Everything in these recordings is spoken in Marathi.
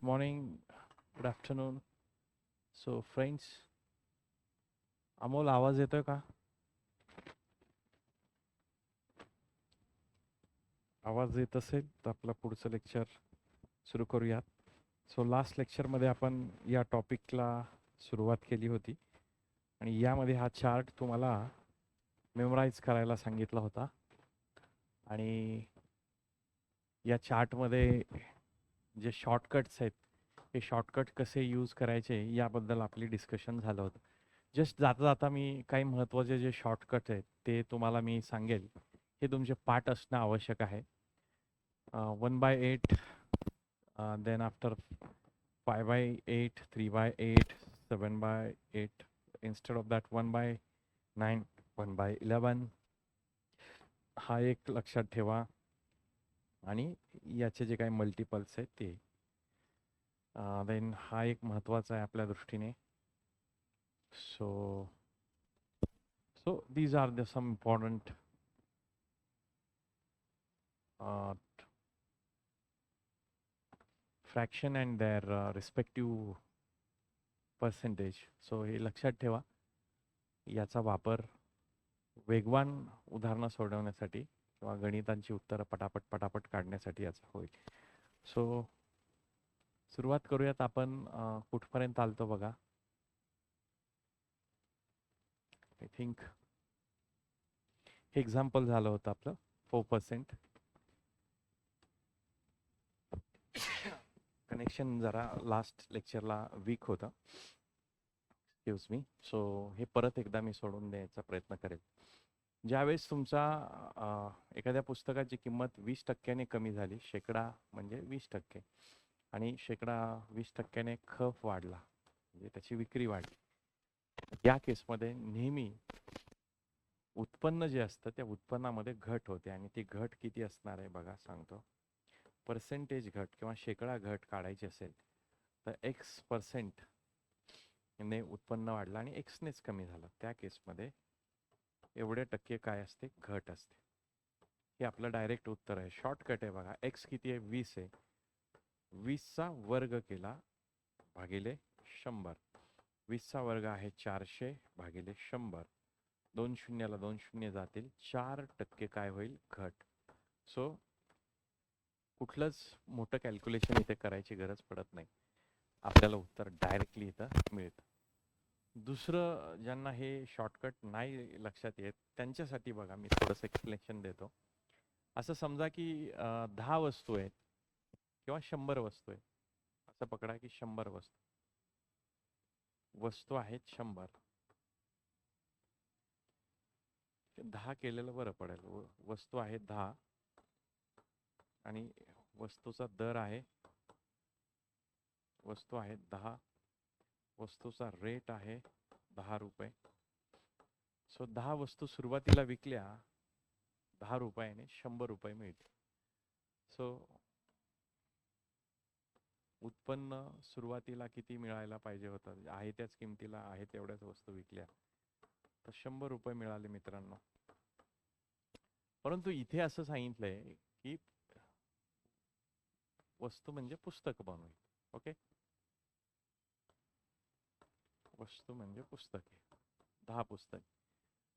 Good morning, good afternoon. So friends, Amol आवाज येतोय का? आवाज येत असेल तर आपलं पुढचं लेक्चर सुरू करूयात. सो लास्ट लेक्चरमध्ये आपण या टॉपिकला सुरुवात केली होती आणि यामध्ये हा चार्ट तुम्हाला मेमोराईज करायला सांगितला होता आणि या चार्टमध्ये जे शॉर्टकट्स आहेत हे शॉर्टकट कसे यूज करायचे याबद्दल आपली डिस्कशन झालं होतं. जस्ट जाता जाता मी काही महत्त्वाचे जे शॉर्टकट आहेत ते तुम्हाला मी सांगेल. हे तुमचे पाठ असणं आवश्यक आहे. 1/8, then after 5/8, 3/8, 7/8, instead of that 1/9, 1/11 हा एक लक्षात ठेवा आणि याचे जे काही मल्टिपल्स आहेत ते. देन हा एक महत्त्वाचा आहे आपल्या दृष्टीने. So these are some important fraction and their respective percentage. So हे लक्षात ठेवा. याचा वापर वेगवान उदाहरणं सोडवण्यासाठी किंवा गणितांची उत्तरं पटापट काढण्यासाठी याचा होईल. सो सुरुवात करूयात आपण. कुठपर्यंत आलतो बघा. आय थिंक हे एक्झाम्पल झालं होतं आपलं 4%. कनेक्शन जरा लास्ट लेक्चरला वीक होता. Excuse me. सो हे परत एकदा मी सोडून द्यायचा प्रयत्न करेल. ज्यावेळेस तुमचा एखाद्या पुस्तकाची किंमत 20% कमी झाली, शेकडा म्हणजे 20%, आणि शेकडा 20% खप वाढला म्हणजे त्याची विक्री वाढली, या केसमध्ये नेहमी उत्पन्न जे असतं त्या उत्पन्नामध्ये घट होते. आणि ती घट किती असणार आहे बघा, सांगतो. पर्सेंटेज घट किंवा शेकडा घट काढायची असेल तर X% ने उत्पन्न वाढलं आणि Xनेच कमी झालं, त्या केसमध्ये एवढे टक्के काय असते, घट असते. हे आपलं डायरेक्ट उत्तर आहे, शॉर्टकट आहे बघा. X किती आहे, 20 आहे. 20चा वर्ग केला भागिले 100. 20चा वर्ग आहे 400 भागिले 100. 2 शून्याला 2 शून्य जातील, 4% काय होईल, घट. सो कुठलंच मोठं कॅल्क्युलेशन इथे करायची गरज पडत नाही, आपल्याला उत्तर डायरेक्टली इथं मिळतं. दुसरं, ज्यांना हे शॉर्टकट नाही लक्षात येत त्यांच्यासाठी बघा मी थोडंसं एक्सप्लेनेशन देतो. असं समजा की 10 वस्तू आहेत किंवा 100 वस्तू आहेत. असं पकडा की 100 वस्तू आहेत. 100 10 केलेलं बरं पडेल. वस्तू आहेत 10 आणि वस्तूचा दर आहे, वस्तू आहेत 10, वस्तूचा रेट आहे 10 रुपये. सो 10 वस्तू सुरुवातीला विकल्या 10 रुपयाने 100 रुपये मिळते. सो उत्पन्न सुरुवातीला किती मिळायला पाहिजे होतं, आहे त्याच किमतीला आहे तेवढ्याच वस्तू विकल्या तर 100 रुपये मिळाले मित्रांनो. परंतु इथे असं सांगितलंय की वस्तू म्हणजे पुस्तक बनवून. ओके, वस्तू म्हणजे पुस्तके, 10 पुस्तक.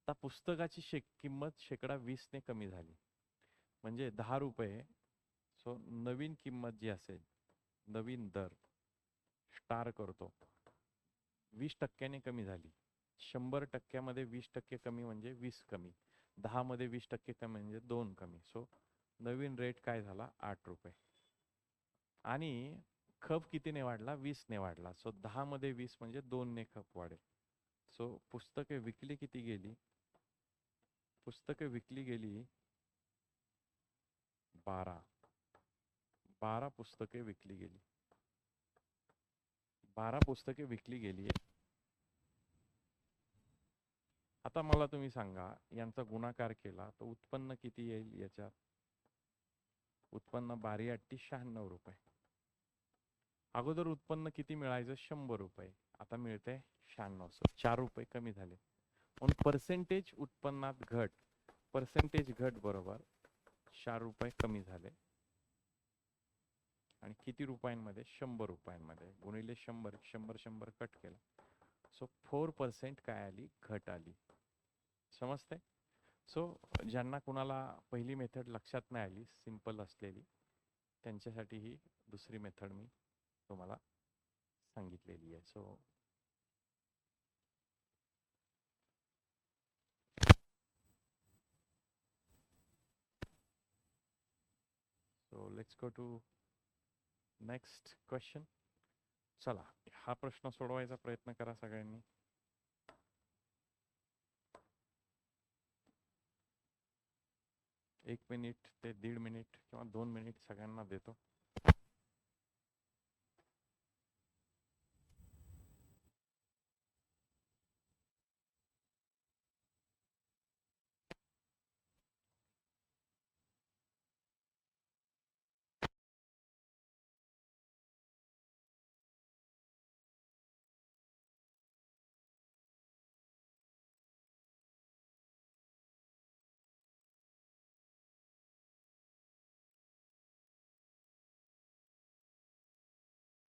आता पुस्तकाची किंमत शेकडा 20ने कमी झाली म्हणजे 10 रुपये. सो नवीन किंमत जी असेल, नवीन दर स्टार करतो, 20%ने कमी झाली. 100%मध्ये 20% कमी म्हणजे 20 कमी, 10 मध्ये 20% कमी म्हणजे 2 कमी. सो नवीन रेट काय झाला, 8 रुपये. आणि खप कितीने वाढला, 20ने वाढला. सो 10 मध्ये 20 म्हणजे 2ने खप वाढेल. सो पुस्तके विकली किती गेली, पुस्तके विकली गेली 12 पुस्तके विकली गेली, 12 पुस्तके विकली गेली. आता मला तुम्ही सांगा, यांचा गुणाकार केला तर उत्पन्न किती येईल याच्यात. उत्पन्न 12×8 = 96 रुपये. अगोदर उत्पन्न किती मिळायचं, 100 रुपये, आता मिळते 96. 4 रुपये कमी झाले. म्हणून पर्सेंटेज उत्पन्नात घट, पर्सेंटेज घट बरोबर 4 रुपये कमी झाले आणि किती रुपयांमध्ये? 100 रुपयांमध्ये. गुणिले 100, 100 100 कट केलं. सो 4% काय आली? घट आली. समजते? सो ज्यांना कुणाला पहिली मेथड लक्षात नाही आली, सिंपल असलेली, त्यांच्यासाठी ही दुसरी मेथड मी तुम्हाला सांगितलेली आहे. So let's go to next question. चला, हा प्रश्न सोडवायचा प्रयत्न करा सगळ्यांनी. एक मिनिट ते 1.5 मिनिट किंवा 2 मिनिट सगळ्यांना देतो.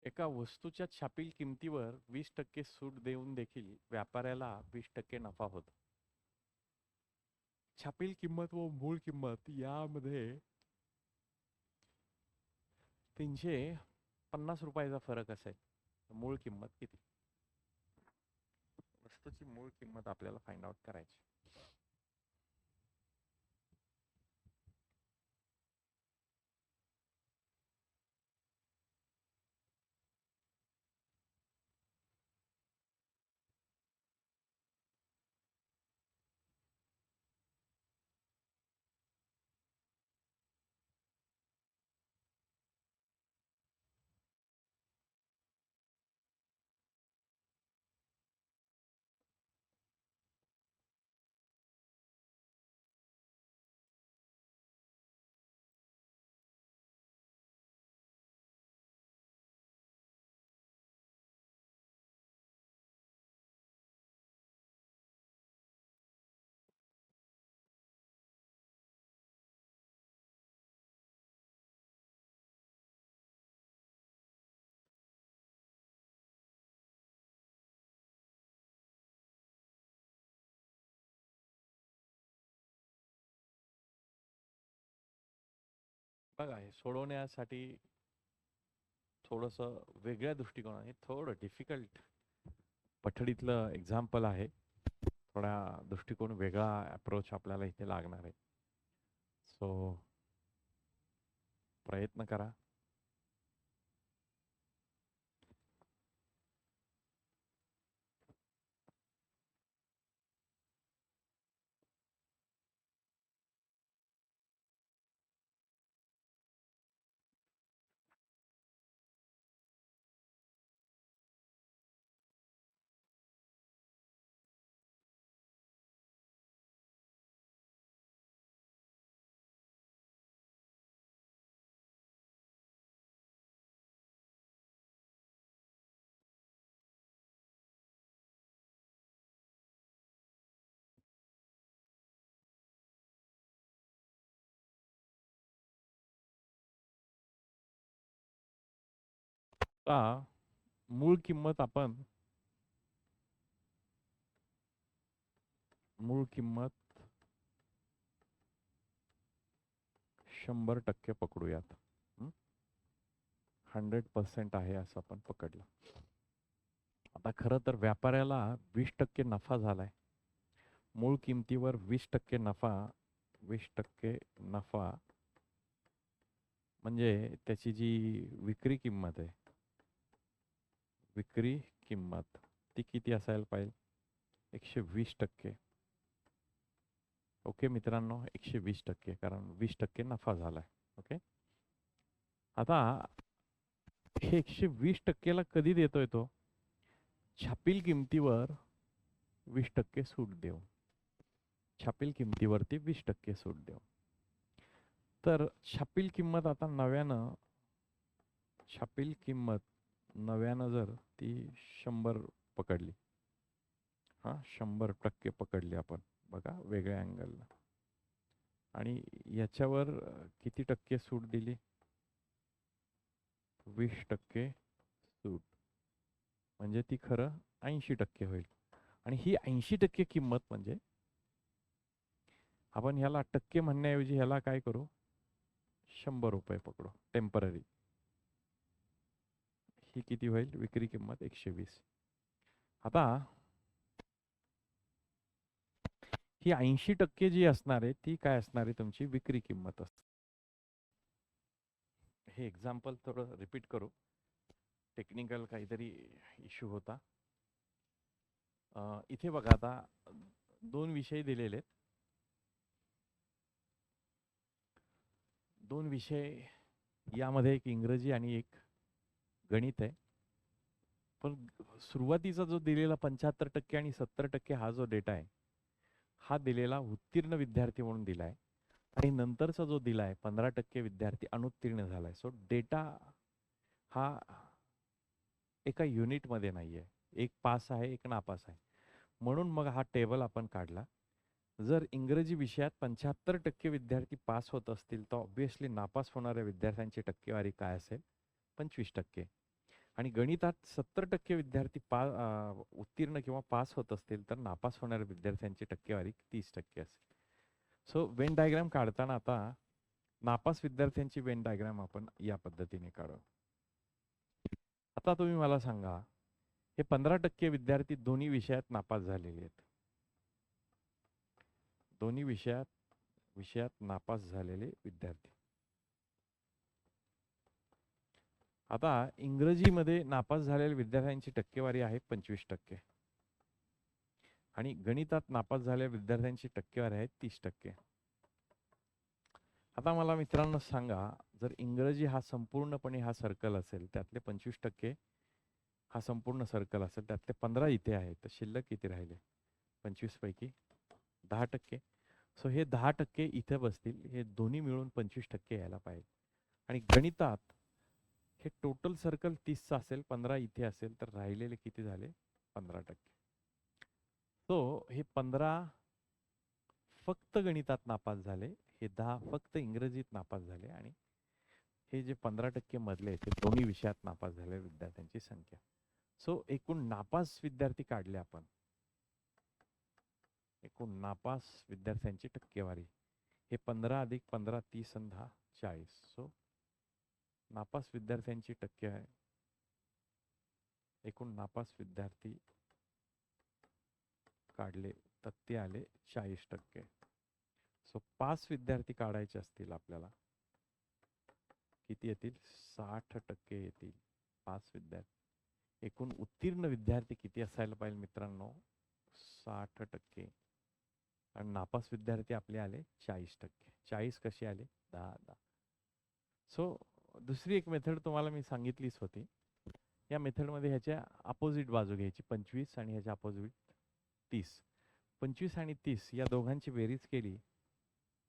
एका वस्तूच्या छापील किमतीवर 20% सूट देऊन देखील व्यापाऱ्याला 20% नफा होतो. छापील किंमत व मूळ किंमत यामध्ये 350 रुपयाचा फरक असेल. मूळ किंमत किती? वस्तूची मूळ किंमत आपल्याला फाइंड आउट करायची. बघा, हे सोडवण्यासाठी थोडंसं वेगळ्या दृष्टिकोनाने, थोडं डिफिकल्ट पठडीतलं एक्झाम्पल आहे. थोडा दृष्टिकोन वेगळा अप्रोच आपल्याला इथे लागणार आहे. सो प्रयत्न करा. आता मूळ किंमत आपण मूळ किंमत 100% पकडूयात. 100% आहे असं आपण पकडलं. आता खरं तर व्यापाऱ्याला 20% नफा झालाय. मूळ किमतीवर 20% नफा, 20% नफा म्हणजे त्याची जी विक्री किंमत आहे, विक्री किंमत ती किती असायला पाहिजे? 120%. ओके मित्रांनो, 120%, कारण 20% नफा झालाय. ओके, आता हे 120%ला कधी देतोय तो? छापील किमतीवर 20% सूट देऊ. छापील किमतीवरती 20% सूट देऊ. तर छापील किंमत आता छापील किंमत नव्यानं जर ती 100 पकडली, 100% पकडली आपण, बघा वेगळ्या अँगलला, आणि याच्यावर किती टक्के सूट दिली? 20% सूट, म्हणजे ती खरं 80% होईल. आणि ही 80% किंमत म्हणजे आपण ह्याला टक्के म्हणण्याऐवजी ह्याला काय करू, 100 रुपये पकडू टेम्पररी. ही किती होईल, विक्री किंमत 120. आता ही 80% जी असणार आहे ती काय असणार आहे, तुमची विक्री किंमत असते. हे एक्झाम्पल थोडं रिपीट करू, टेक्निकल काहीतरी इश्यू होता. इथे बघा, आता 2 विषय दिलेले आहेत. 2 विषय, यामध्ये एक इंग्रजी आणि एक गणित आहे. पण सुरुवातीचा जो दिलेला 75% आणि 70% हा जो डेटा आहे, हा दिलेला उत्तीर्ण विद्यार्थी म्हणून दिलाय. आणि नंतरचा जो दिलाय 15% विद्यार्थी अनुत्तीर्ण झालाय. सो डेटा हा एका युनिटमध्ये नाहीये, एक पास आहे, एक नापास आहे. म्हणून मग हा टेबल आपण काढला. जर इंग्रजी विषयात 75% विद्यार्थी पास होत असतील तर ऑब्व्हियसली नापास होणाऱ्या विद्यार्थ्यांची टक्केवारी काय असेल, 25%. आणि गणितात 70% विद्यार्थी उत्तीर्ण किंवा पास होत असतील तर नापास होणाऱ्या विद्यार्थ्यांची टक्केवारी 30% असेल. सो वेन डायग्राम काढताना आता नापास विद्यार्थ्यांची वेन डायग्राम आपण या पद्धतीने काढू. आता तुम्ही मला सांगा, हे 15% विद्यार्थी दोन्ही विषयात नापास झालेले आहेत. दोन्ही विषयात नापास झालेले विद्यार्थी. आता इंग्रजीमध्ये नापास झालेल्या विद्यार्थ्यांची टक्केवारी आहे 25%. आणि गणितात नापास झालेल्या विद्यार्थ्यांची टक्केवारी आहे 30%. आता मला मित्रांनो सांगा, जर इंग्रजी हा संपूर्णपणे हा सर्कल असेल, त्यातले 25% हा संपूर्ण सर्कल असेल, त्यातले 15 इथे आहेत, तर शिल्लक किती राहिले, 25 पैकी 10%. सो हे 10% इथे बसतील, हे दोन्ही मिळून 25% यायला पाहिजे. आणि गणितात हे टोटल सर्कल 30चा असेल, 15 इथे असेल, तर राहिलेले किती झाले, 15%. सो हे 15 फक्त गणितात नापास झाले, हे 10 फक्त इंग्रजीत नापास झाले, आणि हे जे 15% मधले ते दोन्ही विषयात नापास झालेल्या विद्यार्थ्यांची संख्या. सो एकूण नापास विद्यार्थी काढले आपण, एकूण नापास विद्यार्थ्यांची टक्केवारी हे 15 अधिक 15 30 आणि 10 40. सो नापास विद्यार्थ्यांची टक्के आहे, एकूण नापास विद्यार्थी काढले तर ते आले 40%. सो पास विद्यार्थी काढायचे असतील आपल्याला, किती येतील, 60% येतील पास विद्यार्थी. एकूण उत्तीर्ण विद्यार्थी किती असायला पाहिजे मित्रांनो, 60%. आणि नापास विद्यार्थी आपले आले 40%. 40 कसे आले, 10. सो दुसरी एक मेथड तुम्हाला मी सांगितलीच होती. या मेथडमध्ये ह्याच्या अपोजिट बाजू घ्यायची 25 आणि ह्याच्या अपोजिट 30. 25 आणि 30 या दोघांची बेरीज केली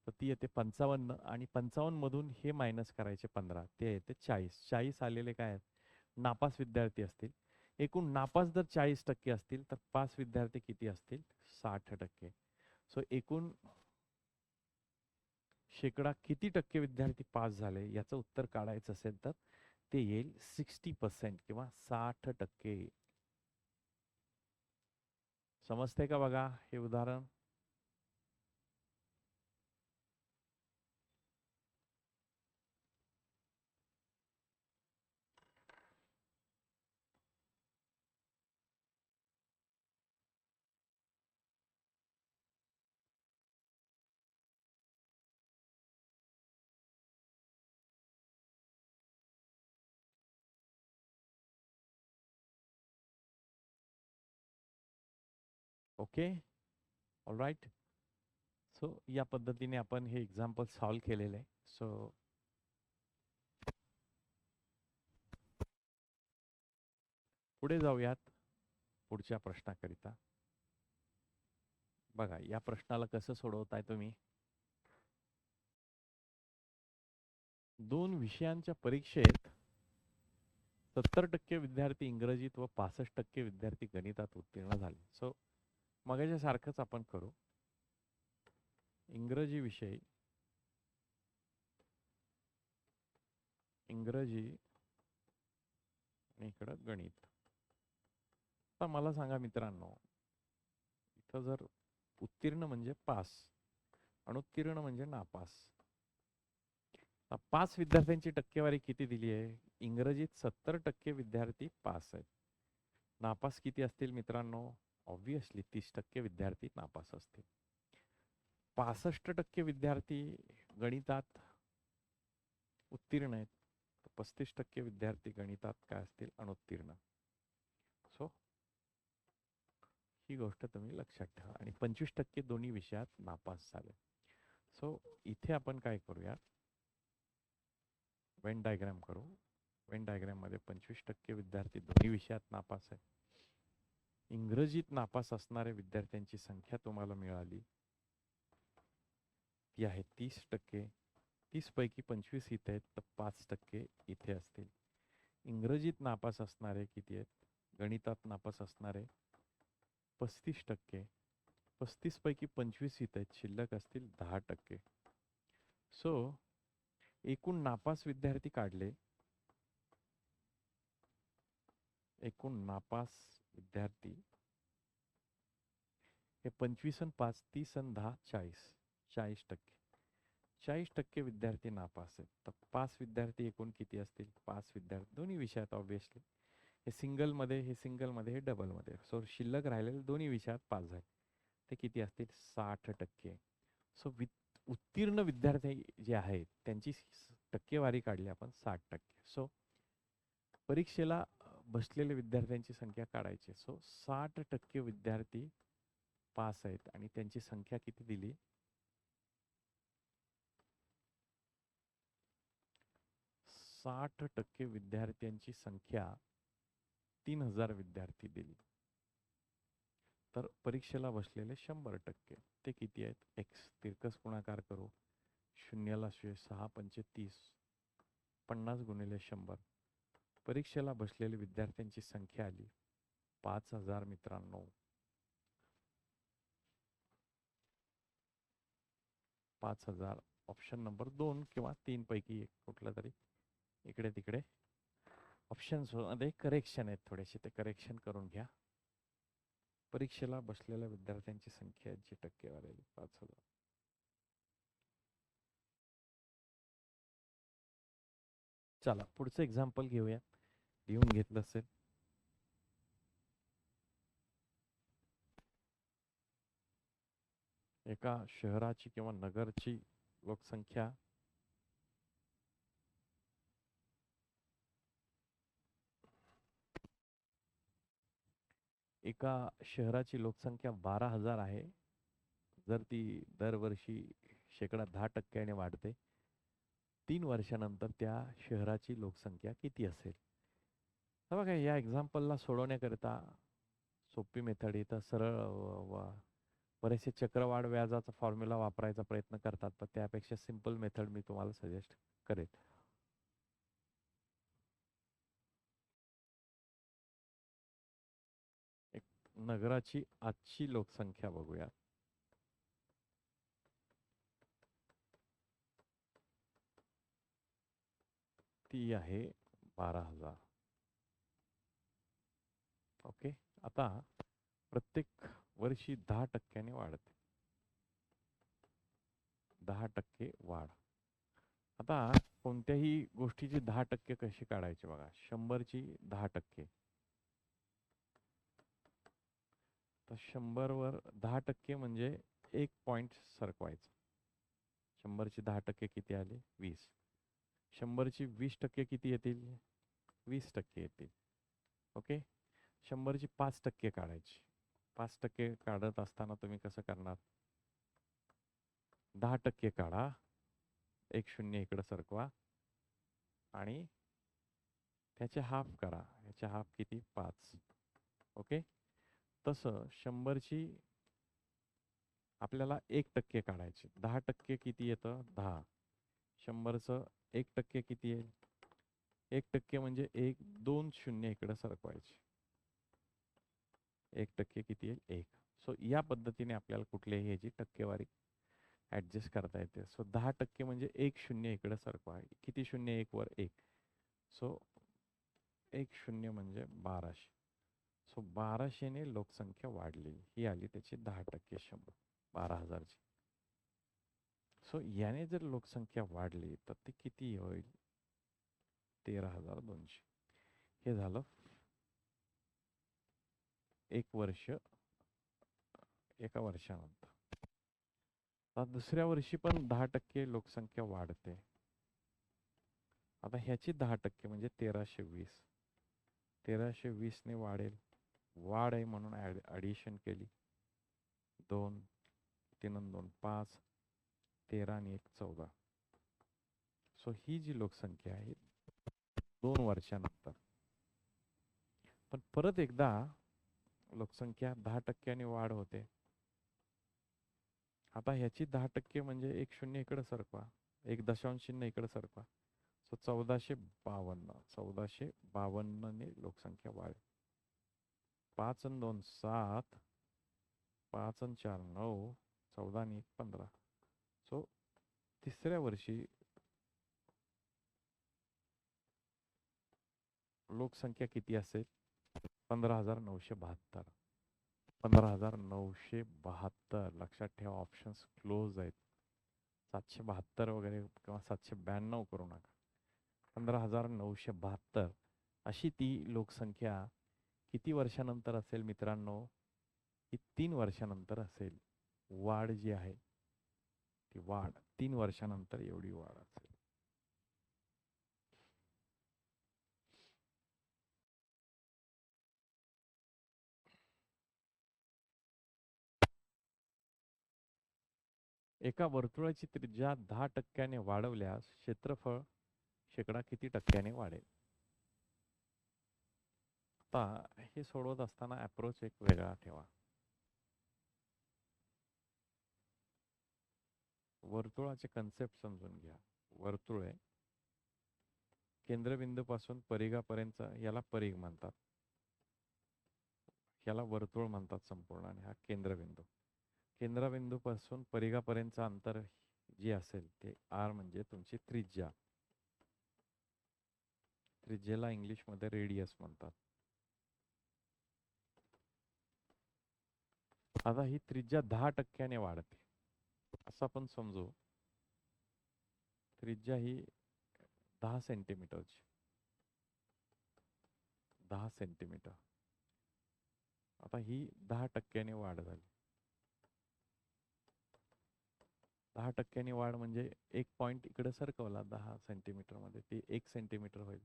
तर ती येते 55. आणि 55 मधून हे मायनस करायचे 15, ते येते 40. 40 आलेले काय आहेत, नापास विद्यार्थी असतील. एकूण नापास जर 40% असतील तर पास विद्यार्थी किती असतील, 60%. सो एकूण शेकडा किती टक्के विद्यार्थी पास झाले याचं उत्तर काढायचं असेल तर ते येईल 60% किंवा 60%. समजते का बघा हे उदाहरण. Okay, all right. सो या पद्धतीने आपण हे एक्झाम्पल सॉल्व केलेले आहे. सो पुढे जाऊयात पुढच्या प्रश्नाकरिता. बघा या प्रश्नाला कसं सोडवताय तुम्ही. 2 विषयांच्या परीक्षेत 70% विद्यार्थी इंग्रजीत व 65% विद्यार्थी गणितात उत्तीर्ण झाले. सो मगाच्या सारखंच आपण करू. इंग्रजी आणि इकडं गणित. आता मला सांगा मित्रांनो, इथं जर उत्तीर्ण म्हणजे पास, अनुत्तीर्ण म्हणजे नापास. पास विद्यार्थ्यांची टक्केवारी किती दिली आहे? इंग्रजीत 70% विद्यार्थी पास आहेत. नापास किती असतील मित्रांनो? ऑब्विसली 30% विद्यार्थी नापास असतील. 65% विद्यार्थी गणितात उत्तीर्ण आहेत. 35% विद्यार्थी गणितात काय असतील? अनुत्तीर्ण. सो ही गोष्ट तुम्ही लक्षात ठेवा. आणि 25% दोन्ही विषयात नापास झाले. सो इथे आपण काय करूया, वेन डायग्राम करू. वेन डायग्राम मध्ये 25% विद्यार्थी दोन्ही विषयात नापास आहे. इंग्रजीत नापास असणाऱ्या विद्यार्थ्यांची संख्या तुम्हाला मिळाली, ती आहे 30%. 30 पैकी 25 इथे आहेत, तर 5% इथे असतील. इंग्रजीत नापास असणारे किती आहेत? गणितात नापास असणारे 35%. 35 पैकी 25 इथे आहेत, शिल्लक असतील 10%. सो एकूण नापास विद्यार्थी काढले, एकूण नापास विद्यार्थी हे 25 आणि 5, 30 आणि 10, 40. 40%. 40% विद्यार्थी नापास आहेत. तर पास विद्यार्थी एकूण किती असतील? 5 विद्यार्थी दोन्ही विषयात ऑब्विसली. हे सिंगलमध्ये, हे सिंगलमध्ये, हे डबलमध्ये. सो शिल्लक राहिलेले दोन्ही विषयात पास झाले, ते किती असतील? 60%. सो उत्तीर्ण विद्यार्थी जे आहेत त्यांची टक्केवारी काढली आपण 60%. सो परीक्षेला बसलेल्या विद्यार्थ्यांची संख्या काढायची. सो 60% विद्यार्थी पास आहेत आणि त्यांची संख्या किती दिली? 60% विद्यार्थ्यांची संख्या 3000 विद्यार्थी दिली. तर परीक्षेला बसलेले 100% ते किती आहेत? एक्स. तिरकस गुणाकार करू. शून्याला 6 पंचे 30, 50 गुणिले 100. परीक्षेला बसलेले विद्यार्थ्यांची संख्या आली 5000 मित्रांनो. 5000. ऑप्शन नंबर 2 किंवा 3 पैकी एक कुठला तरी. इकडे तिकडे ऑप्शन्स मध्ये करेक्शन आहेत थोडेसे, ते करेक्शन करून घ्या. परीक्षेला बसलेल्या विद्यार्थ्यांची संख्या जी टक्केवारी 5000. चला पुढचं एक्झाम्पल घेऊया. लिहून घेतलं असेल. एका शहराची किंवा नगरची लोकसंख्या एका शहराची लोकसंख्या 12,000 आहे. जर ती दरवर्षी शेकडा 10% वाढते, 3 वर्षानंतर त्या शहराची लोकसंख्या किती असेल? बघा, या एक्झाम्पलला सोडवण्याकरिता सोपी मेथड इथं सरळ बरेचसे चक्रवाढ व्याजाचा फॉर्म्युला वापरायचा प्रयत्न करतात, पण त्यापेक्षा सिंपल मेथड मी तुम्हाला सजेस्ट करेन. एक नगराची आजची लोकसंख्या बघूया. ती आहे 12,000. ओके. आता प्रत्येक वर्षी 10% वाढते. 10% वाढ. आता कोणत्याही गोष्टीची 10% कशी काढायची बघा. 100ची 10%. तर 100 वर 10% म्हणजे 1 पॉइंट सरकवायचं. 100ची 10% किती आले? 20. 100ची 20% किती येतील? 20% येतील. ओके. 100ची 5% काढायची. 5% काढत असताना तुम्ही कसं करणार? 10% काढा, एक शून्य इकडे सरकवा आणि त्याचे हाफ करा. याचे हाफ किती? 5. ओके. तसं 100ची आपल्याला 1% काढायचे. 10% किती येतं? 10. 100चं 1% किती येईल? 1% म्हणजे 1, 2 शून्य इकडे सरकवायचे. 1% किती येईल? 1. सो या पद्धतीने आपल्याला कुठल्याही ह्याची टक्केवारी ऍडजस्ट करता येते. सो 10% म्हणजे 1 शून्य इकडे सरकवा. किती शून्य? 1 वर 1. सो एक शून्य म्हणजे 1200. सो 1200ने लोकसंख्या वाढली. ही आली त्याची 10% 100, 12,000ची. सो याने जर लोकसंख्या वाढली तर ती किती होईल? 13,200. हे झालं एका वर्षानंतर. आता दुसऱ्या वर्षी पण 10% लोकसंख्या वाढते. आता ह्याची 10% म्हणजे 1320. 1320ने वाढेल. वाढ आहे म्हणून ॲडिशन केली. 2, 3 आणि 2 5, 13 आणि 1 14. सो ही जी लोकसंख्या आहे 2 वर्षानंतर. पण परत एकदा लोकसंख्या 10% वाढ होते. आता ह्याची 10% म्हणजे एक शून्य इकडे सरकवा, एक दशांश चिन्ह इकडे सरकवा. सो 1452 ने लोकसंख्या वाढेल. 5 आणि 2 7, 5 आणि 4 9, 14 आणि 1 15. सो तिसऱ्या वर्षी लोकसंख्या किती असेल? 15,972. 15,972. लक्षात ठेवा, ऑप्शन्स क्लोज आहेत. 772 वगैरे किंवा 792 करू नका. 15,972 अशी ती लोकसंख्या किती वर्षानंतर असेल मित्रांनो? ही 3 वर्षानंतर असेल. वाढ जी आहे ती वाढ 3 वर्षानंतर एवढी वाढ असेल. एका वर्तुळाची त्रिज्या 10% वाढवल्यास क्षेत्रफळ शेकडा किती टक्क्याने वाढेल? आता हे सोडवत असताना अप्रोच एक वेगळा ठेवा. वर्तुळाचे कन्सेप्ट समजून घ्या. वर्तुळ आहे, केंद्रबिंदूपासून परिघापर्यंत याला परिघ म्हणतात. याला वर्तुळ म्हणतात संपूर्ण, आणि हा केंद्रबिंदू. केंद्रबिंदूपासून परिघापर्यंतचं अंतर जे असेल ते आर म्हणजे तुमची त्रिज्या. त्रिज्येला इंग्लिशमध्ये रेडियस म्हणतात. आता ही त्रिज्या 10% वाढते असं आपण समजू. त्रिज्या ही 10 सेंटीमीटरची. 10 सेंटीमीटर. आता ही 10% वाढ झाली. 10% वाढ म्हणजे एक पॉइंट इकडे सरकवला 10 सेंटीमीटर मध्ये, ती 1 सेंटीमीटर होईल.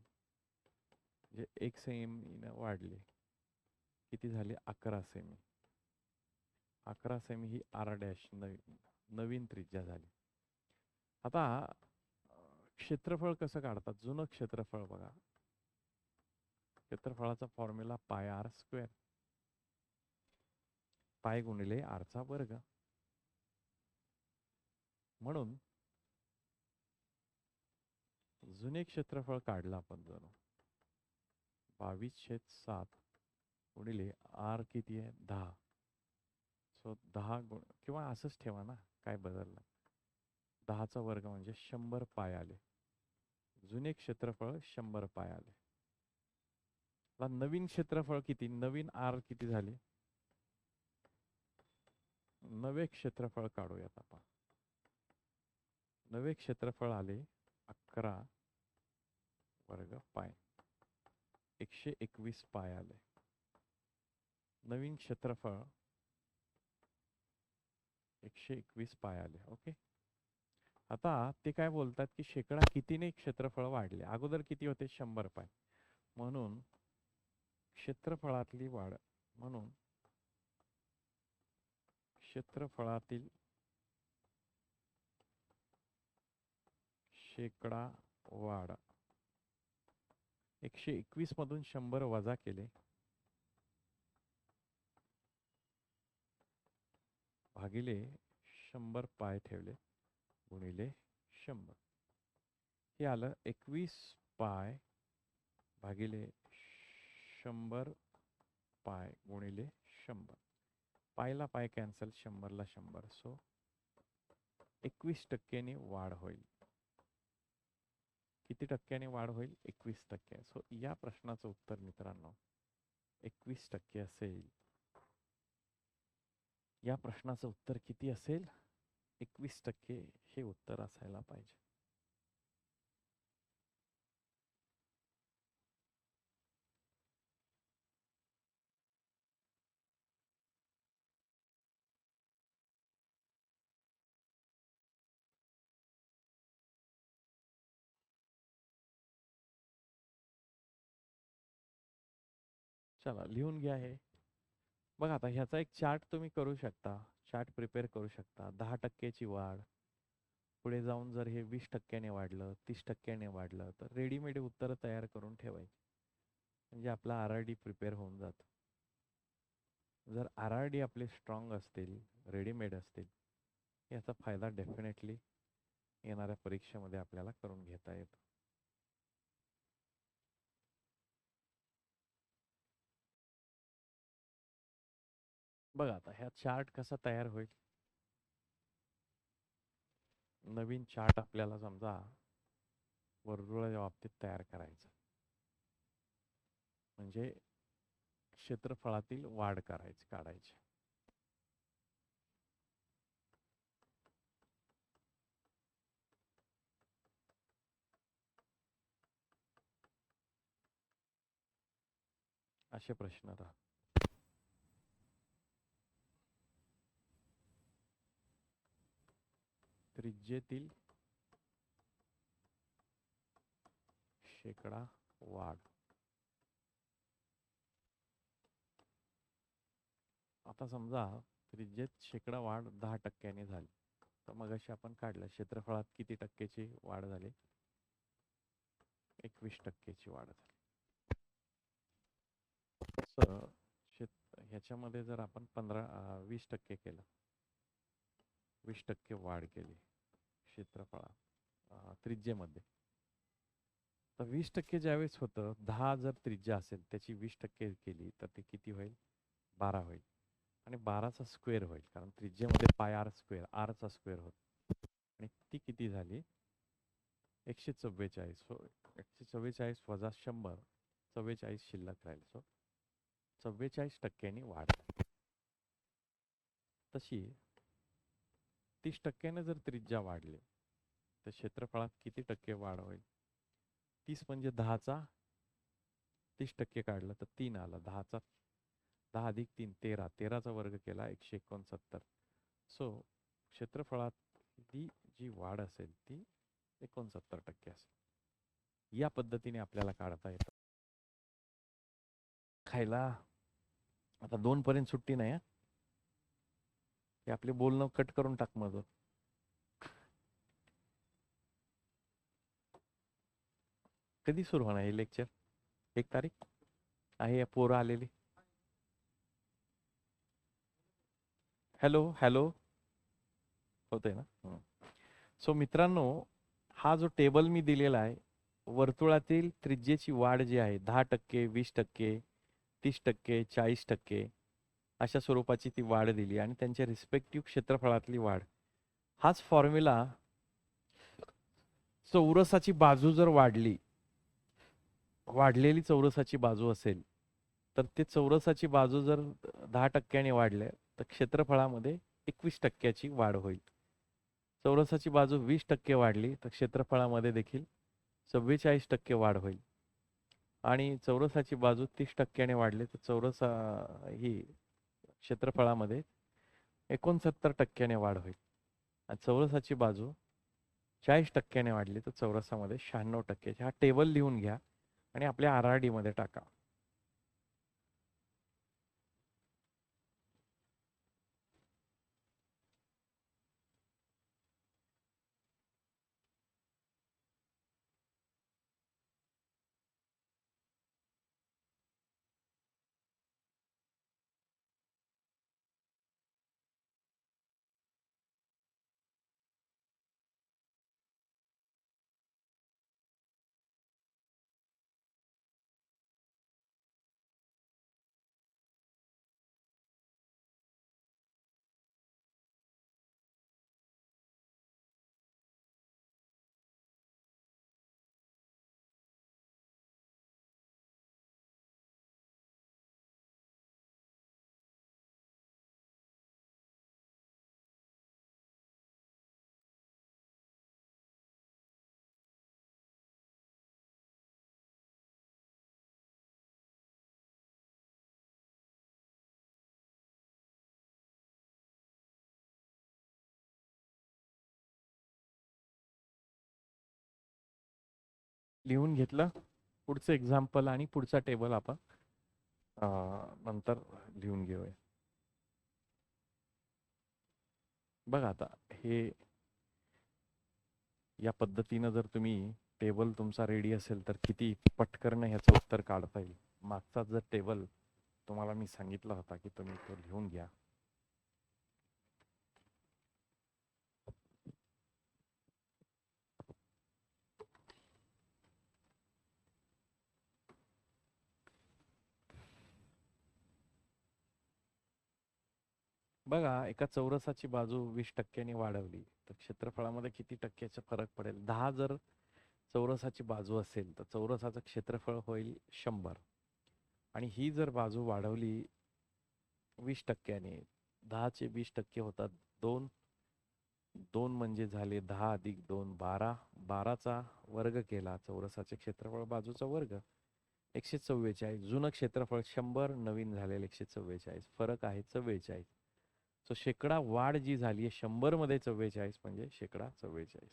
म्हणजे 1 सेमी वाढली. किती झाले? 11 सेमी. 11 सेमी ही आर डॅश नवीन त्रिज्या झाली. आता क्षेत्रफळ कसं काढतात? जुनं क्षेत्रफळ बघा. क्षेत्रफळाचा फॉर्म्युला पाय आर स्क्वेअर. पाय गुणिले आरचा वर्ग. म्हणून जुने क्षेत्रफळ काढलं आपण जणू 22/7 गुणिले आर किती आहे? 10. सो 10 किंवा असंच ठेवा ना, काय बदललं? 10चा वर्ग म्हणजे 100 पाय आले. जुने क्षेत्रफळ 100 पाय आले. आता नवीन क्षेत्रफळ किती? नवीन आर किती झाले? नवे क्षेत्रफळ काढूयात आपण. नवे क्षेत्रफळ आले 11 वर्ग पाय. 121 पाय आले. नवीन क्षेत्रफळ 121 पाय आले. ओके. आता ते काय बोलतात की शेकडा कितीने क्षेत्रफळ वाढले? अगोदर किती होते? 100 पाय. म्हणून क्षेत्रफळातली वाढ, म्हणून क्षेत्रफळातील शेकडा वाढ 121 मधून 100 वजा केले भागिले 100 पाय ठेवले गुणिले 100. हे आलं 21 पाय भागिले 100 पाय गुणिले 100. पायला पाय कॅन्सल, 100ला 100. सो 21% वाढ होईल. किती टक्क्याने वाढ होईल? 21%. सो या प्रश्नाचं उत्तर मित्रांनो 21% असेल. या प्रश्नाचं उत्तर किती असेल? 21% हे उत्तर असायला पाहिजे. चला लिहून घ्या हे. बघा आता ह्याचा एक चार्ट तुम्ही करू शकता. चार्ट प्रिपेअर करू शकता. 10%ची वाढ. पुढे जाऊन जर हे 20%ने वाढलं, 30%ने वाढलं, तर रेडीमेड उत्तर तयार करून ठेवायची. म्हणजे आपला RRD प्रिपेअर होऊन जातो. जर RRD आपले स्ट्रॉंग असतील, रेडीमेड असतील, याचा फायदा डेफिनेटली येणाऱ्या परीक्षेमध्ये आपल्याला करून घेता येतो. बघा आता ह्या चार्ट कसा तयार होईल? नवीन चार्ट आपल्याला समजा वर्तुळाच्या बाबतीत तयार करायचा. म्हणजे क्षेत्रफळातील वाढ काढायची. असे प्रश्न राहतात. त्रिज्येतील शेकडा वाढ. आता समजा त्रिज्येत शेकडा वाढ 10%ने झाली. तर मगाशी आपण काढलं क्षेत्रफळात किती टक्क्याची वाढ झाली? 21%ची वाढ झाली. ह्याच्यामध्ये जर आपण 20% केलं, 20% वाढ केली क्षेत्रफळात त्रिज्येमध्ये, तर 20% ज्यावेळेस होतं, 10 जर त्रिज्या असेल त्याची 20% केली तर ते किती होईल? 12 होईल. आणि 12चा स्क्वेअर होईल, कारण त्रिज्येमध्ये पाय आर स्क्वेअर, आरचा स्क्वेअर होतो. आणि ती किती झाली? 144. सो 144 वजा 100, 44 शिल्लक राहील. सो 44%नी वाढ. तशी 30%ने जर त्रिज्या वाढली तर क्षेत्रफळात किती टक्के वाढ होईल? 30 म्हणजे 10चा 30% काढलं तर 3 आला. 10 अधिक 3 13. 13चा वर्ग केला 169. सो क्षेत्रफळात जी वाढ असेल ती 69% असेल. या पद्धतीने आपल्याला काढता येतं. खायला आता 2 पर्यंत सुट्टी नाही. हे आपले बोलणं कट करून टाक मग. कधी सुरू होणार हे लेक्चर? 1 तारीख आहे. पोरं आलेली. हॅलो हॅलो होतंय ना? सो मित्रांनो, हा जो टेबल मी दिलेला आहे, वर्तुळातील त्रिज्येची वाढ जी आहे 10%, 20%, 30%, 40% अशा स्वरूपाची ती वाढ दिली आणि त्यांच्या रिस्पेक्टिव्ह क्षेत्रफळातली वाढ. हाच फॉर्म्युला चौरसाची बाजू जर वाढलेली चौरसाची बाजू असेल, तर ते चौरसाची बाजू जर 10%ने वाढले तर क्षेत्रफळामध्ये 21%ची वाढ होईल. चौरसाची बाजू 20% वाढली तर क्षेत्रफळामध्ये देखील 44% वाढ होईल. आणि चौरसाची बाजू 30%ने वाढली तर ही क्षेत्रफळामध्ये 69%ने वाढ होईल. आणि चौरसाची बाजू 40%ने वाढली तर चौरसामध्ये 96%. हा टेबल लिहून घ्या आणि आपल्या RRD मध्ये टाका. लिहून घेतलं. पुढचं एक्झाम्पल आणि पुढचा टेबल आपण नंतर लिहून घेऊया. बघा आता हे या पद्धतीनं जर तुम्ही टेबल तुमचा रेडी असेल तर किती पटकन ह्याचं उत्तर काढता येईल. मागचा जर टेबल तुम्हाला मी सांगितला होता की तुम्ही तो लिहून घ्या. बघा एका चौरसाची बाजू 20% वाढवली तर क्षेत्रफळामध्ये किती टक्क्याचा फरक पडेल. 10 जर चौरसाची बाजू असेल तर चौरसाचं क्षेत्रफळ होईल 100. आणि ही जर बाजू वाढवली 20%, 10चे 20% होतात 2. 2 म्हणजे झाले 10 अधिक 2 12. 12चा वर्ग केला चौरसाचे क्षेत्रफळ बाजूचा वर्ग 144. जुनं क्षेत्रफळ 100, नवीन झालेलं 144. फरक आहे 44. सो शेकडा वाढ जी झाली आहे 100 मध्ये 44 म्हणजे शेकडा 44.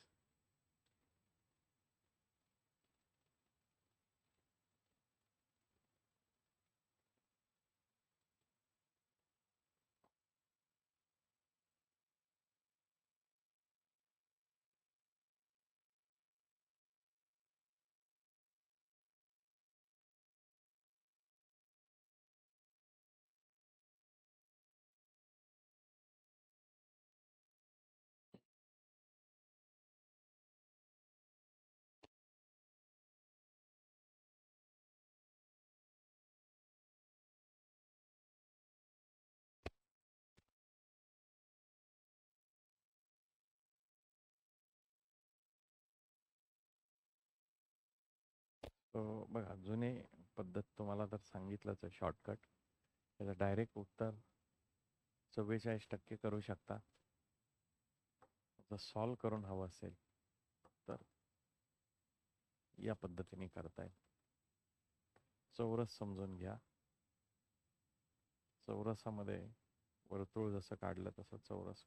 बघा जुने पद्धत तुम्हाला तर सांगितलंच आहे शॉर्टकट. त्याचं डायरेक्ट उत्तर 44% करू शकता. जर सॉल्व करून हवं असेल तर या पद्धतीने करता येईल. चौरस समजून घ्या. चौरसामध्ये वर्तुळ जसं काढलं तसं चौरस.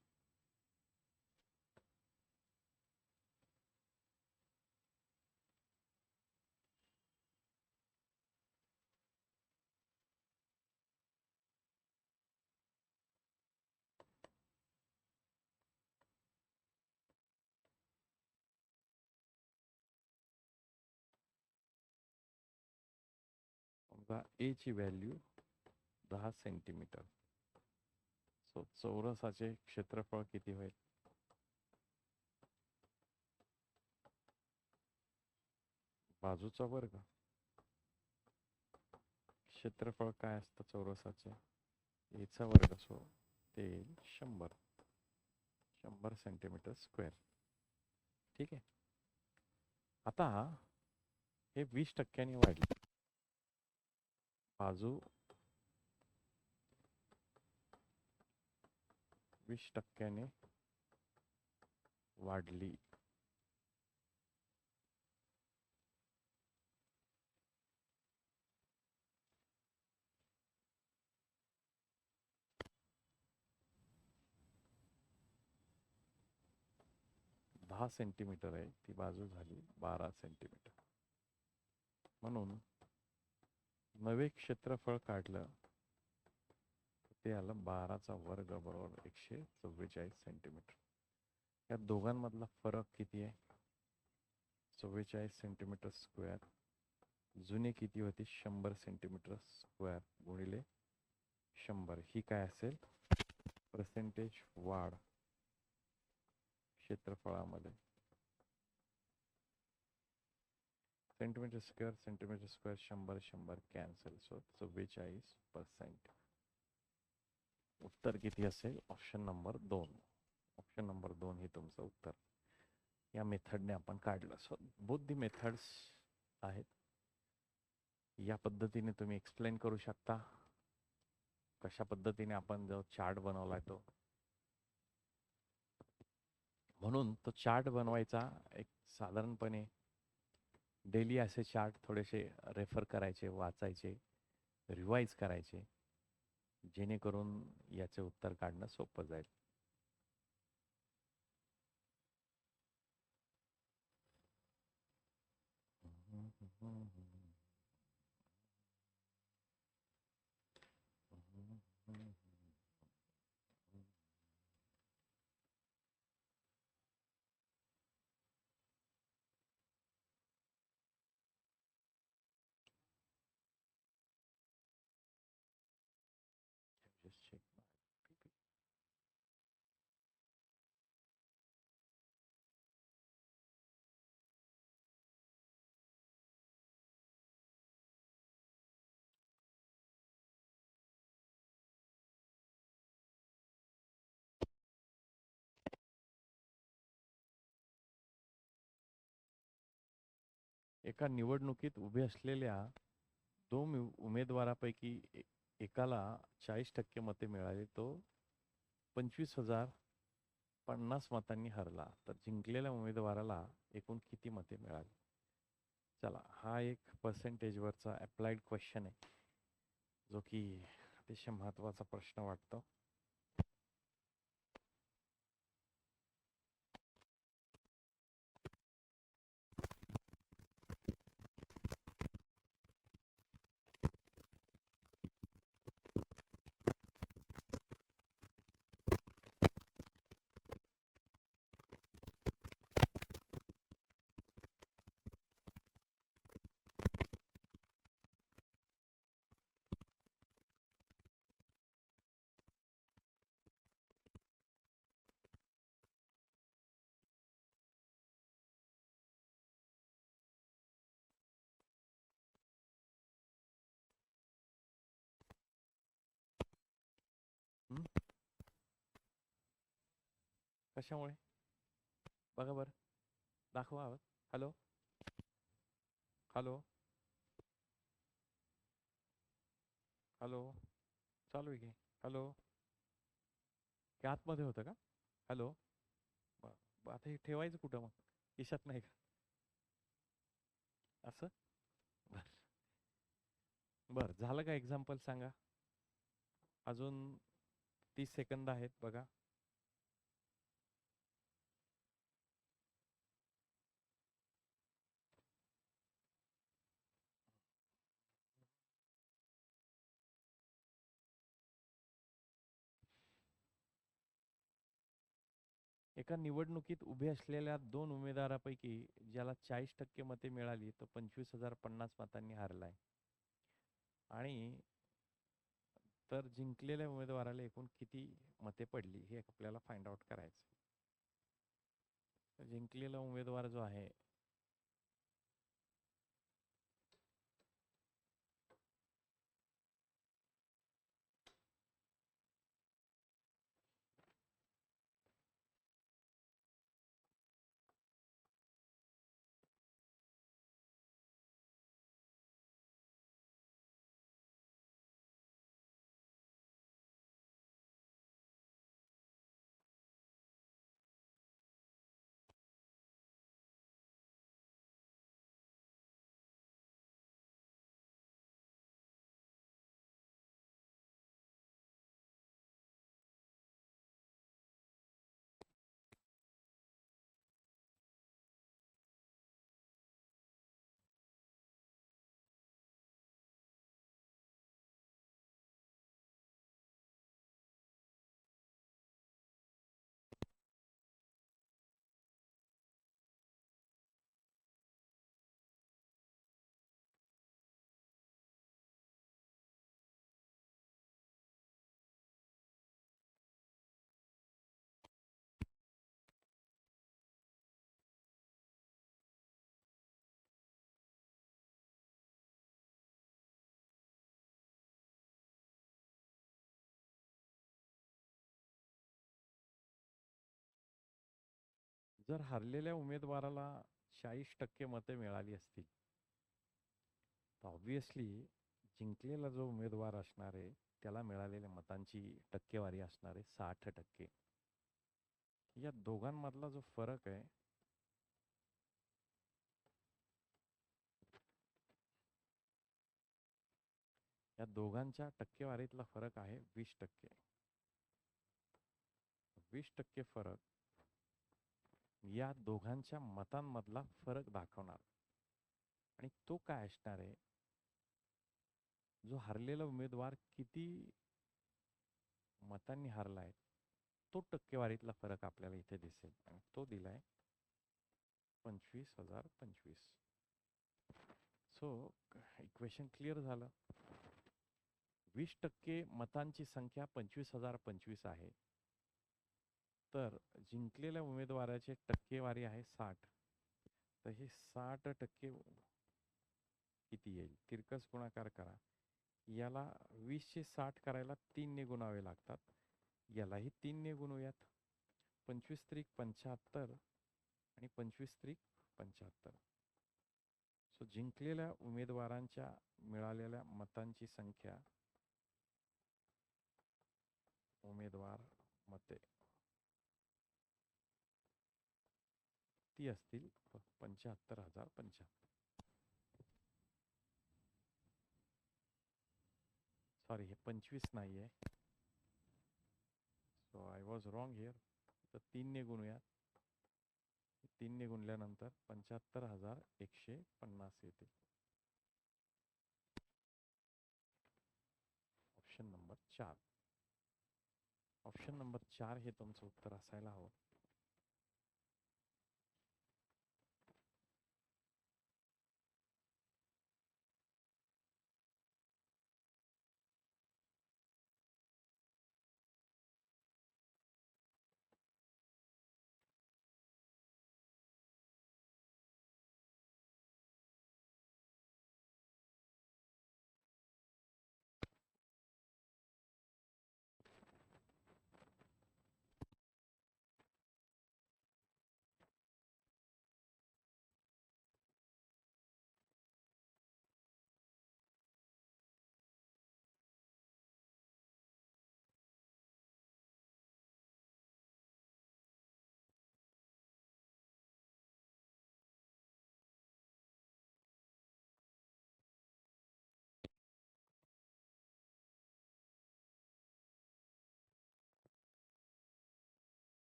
समजा ए ची व्हॅल्यू 10 सेंटीमीटर. सो चौरसाचे क्षेत्रफळ किती होईल. बाजूचा वर्ग. क्षेत्रफळ काय असतं चौरसाचे एचा वर्ग. सो ते 100 सेंटीमीटर स्क्वेअर. ठीक आहे. आता हे 20% वाढले. बाजू 20% वाढली. दहा सेंटीमीटर आहे ती बाजू झाली 12 सेंटीमीटर. म्हणून नवे क्षेत्रफळ काढलं ते आलं 12चा वर्ग बरोबर 144 सेंटीमीटर. या दोघांमधला फरक किती आहे. 44 सेंटीमीटर स्क्वेअर. जुने किती होते 100 सेंटीमीटर स्क्वेअर गुणिले 100. ही काय असेल पर्सेंटेज वाढ क्षेत्रफळामध्ये. Centimetre square 100 100 cancel. सो 44%. उत्तर किती असेल ऑप्शन नंबर 2. ऑप्शन नंबर 2 हे तुमचं उत्तर. या मेथडने आपण काढलं. सो बोथ दी मेथड्स आहेत. या पद्धतीने तुम्ही एक्सप्लेन करू शकता कशा पद्धतीने आपण जो चार्ट बनवलाय तो. म्हणून तो चार्ट बनवायचा एक साधारणपणे डेली असे चार्ट थोडेसे रेफर करायचे, वाचायचे, रिवाइज करायचे, जेणेकरून याचे उत्तर काढणं सोपं जाईल. Just check my PP. एका निवडणुकीत उभे असलेल्या दोन उमेदवारापैकी एकाला 40% मते मिळाली. तो 25,050 मतांनी हरला. तर जिंकलेल्या उमेदवाराला एकूण किती मते मिळाली? चला, हा एक पर्सेंटेजवरचा अप्लाइड क्वेश्चन आहे, जो की अतिशय महत्त्वाचा प्रश्न वाटतो. हं? कशामुळे? बघा बरं, दाखवा आवाज. Hello, hello, hello. चालू आहे की? हॅलो. की आतमध्ये होतं का? हॅलो. आता हे ठेवायचं कुठं मग? खिशात नाही का? असं? बरं. बरं, झालं का? एक्झाम्पल सांगा. अजून 30 सेकंद आहेत बघा. एका निवडणुकीत उभे असलेल्या दोन उमेदवारापैकी ज्याला 40% मते मिळाली, तो 25,050 मतांनी हारलाय. आणि तर जिंकलेल्या उमेदवाराला एकूण किती मते पडली हे आपल्याला फाइंड आउट करायचं. जिंकलेला उमेदवार जो आहे, जर हरलेल्या उमेदवाराला 40% मते मिळाली असतील, तर ऑब्व्हियसली जिंकलेला जो उमेदवार असणार आहे, त्याला मिळालेल्या मतांची टक्केवारी असणार आहे 60%. या दोघांमधला जो फरक आहे, या दोघांच्या टक्केवारीतला फरक आहे 20%. 20% फरक या दोघांच्या मतांमधला फरक दाखवणार. आणि तो काय असणार आहे, जो हरलेला उमेदवार किती मतांनी हारलाय तो टक्केवारीतला फरक आपल्याला इथे दिसेल. आणि तो दिलाय 25,025. सो इक्वेशन क्लिअर झालं. 20% मतांची संख्या 25,025 आहे. तर जिंकलेल्या उमेदवाराची टक्केवारी आहे 60. तर हे 60% किती येईल? तिरकस गुणाकार करा. याला 20 चे 60 करायला 3 ने गुणावे लागतात. यालाही 3 ने गुणूयात. 25 त्रिक 75 आणि 25 त्रिक 75. सो जिंकलेल्या उमेदवारांच्या मिळालेल्या मतांची संख्या, उमेदवार मते, ती असतील 75,075. सॉरी, हे 25 नाही आहे. So I was wrong here. तर 3 ने गुणूयात. 3 ने गुणल्यानंतर 75,150 येते. Option number 4. ऑप्शन नंबर 4 हे तुमचं उत्तर असायला हवं.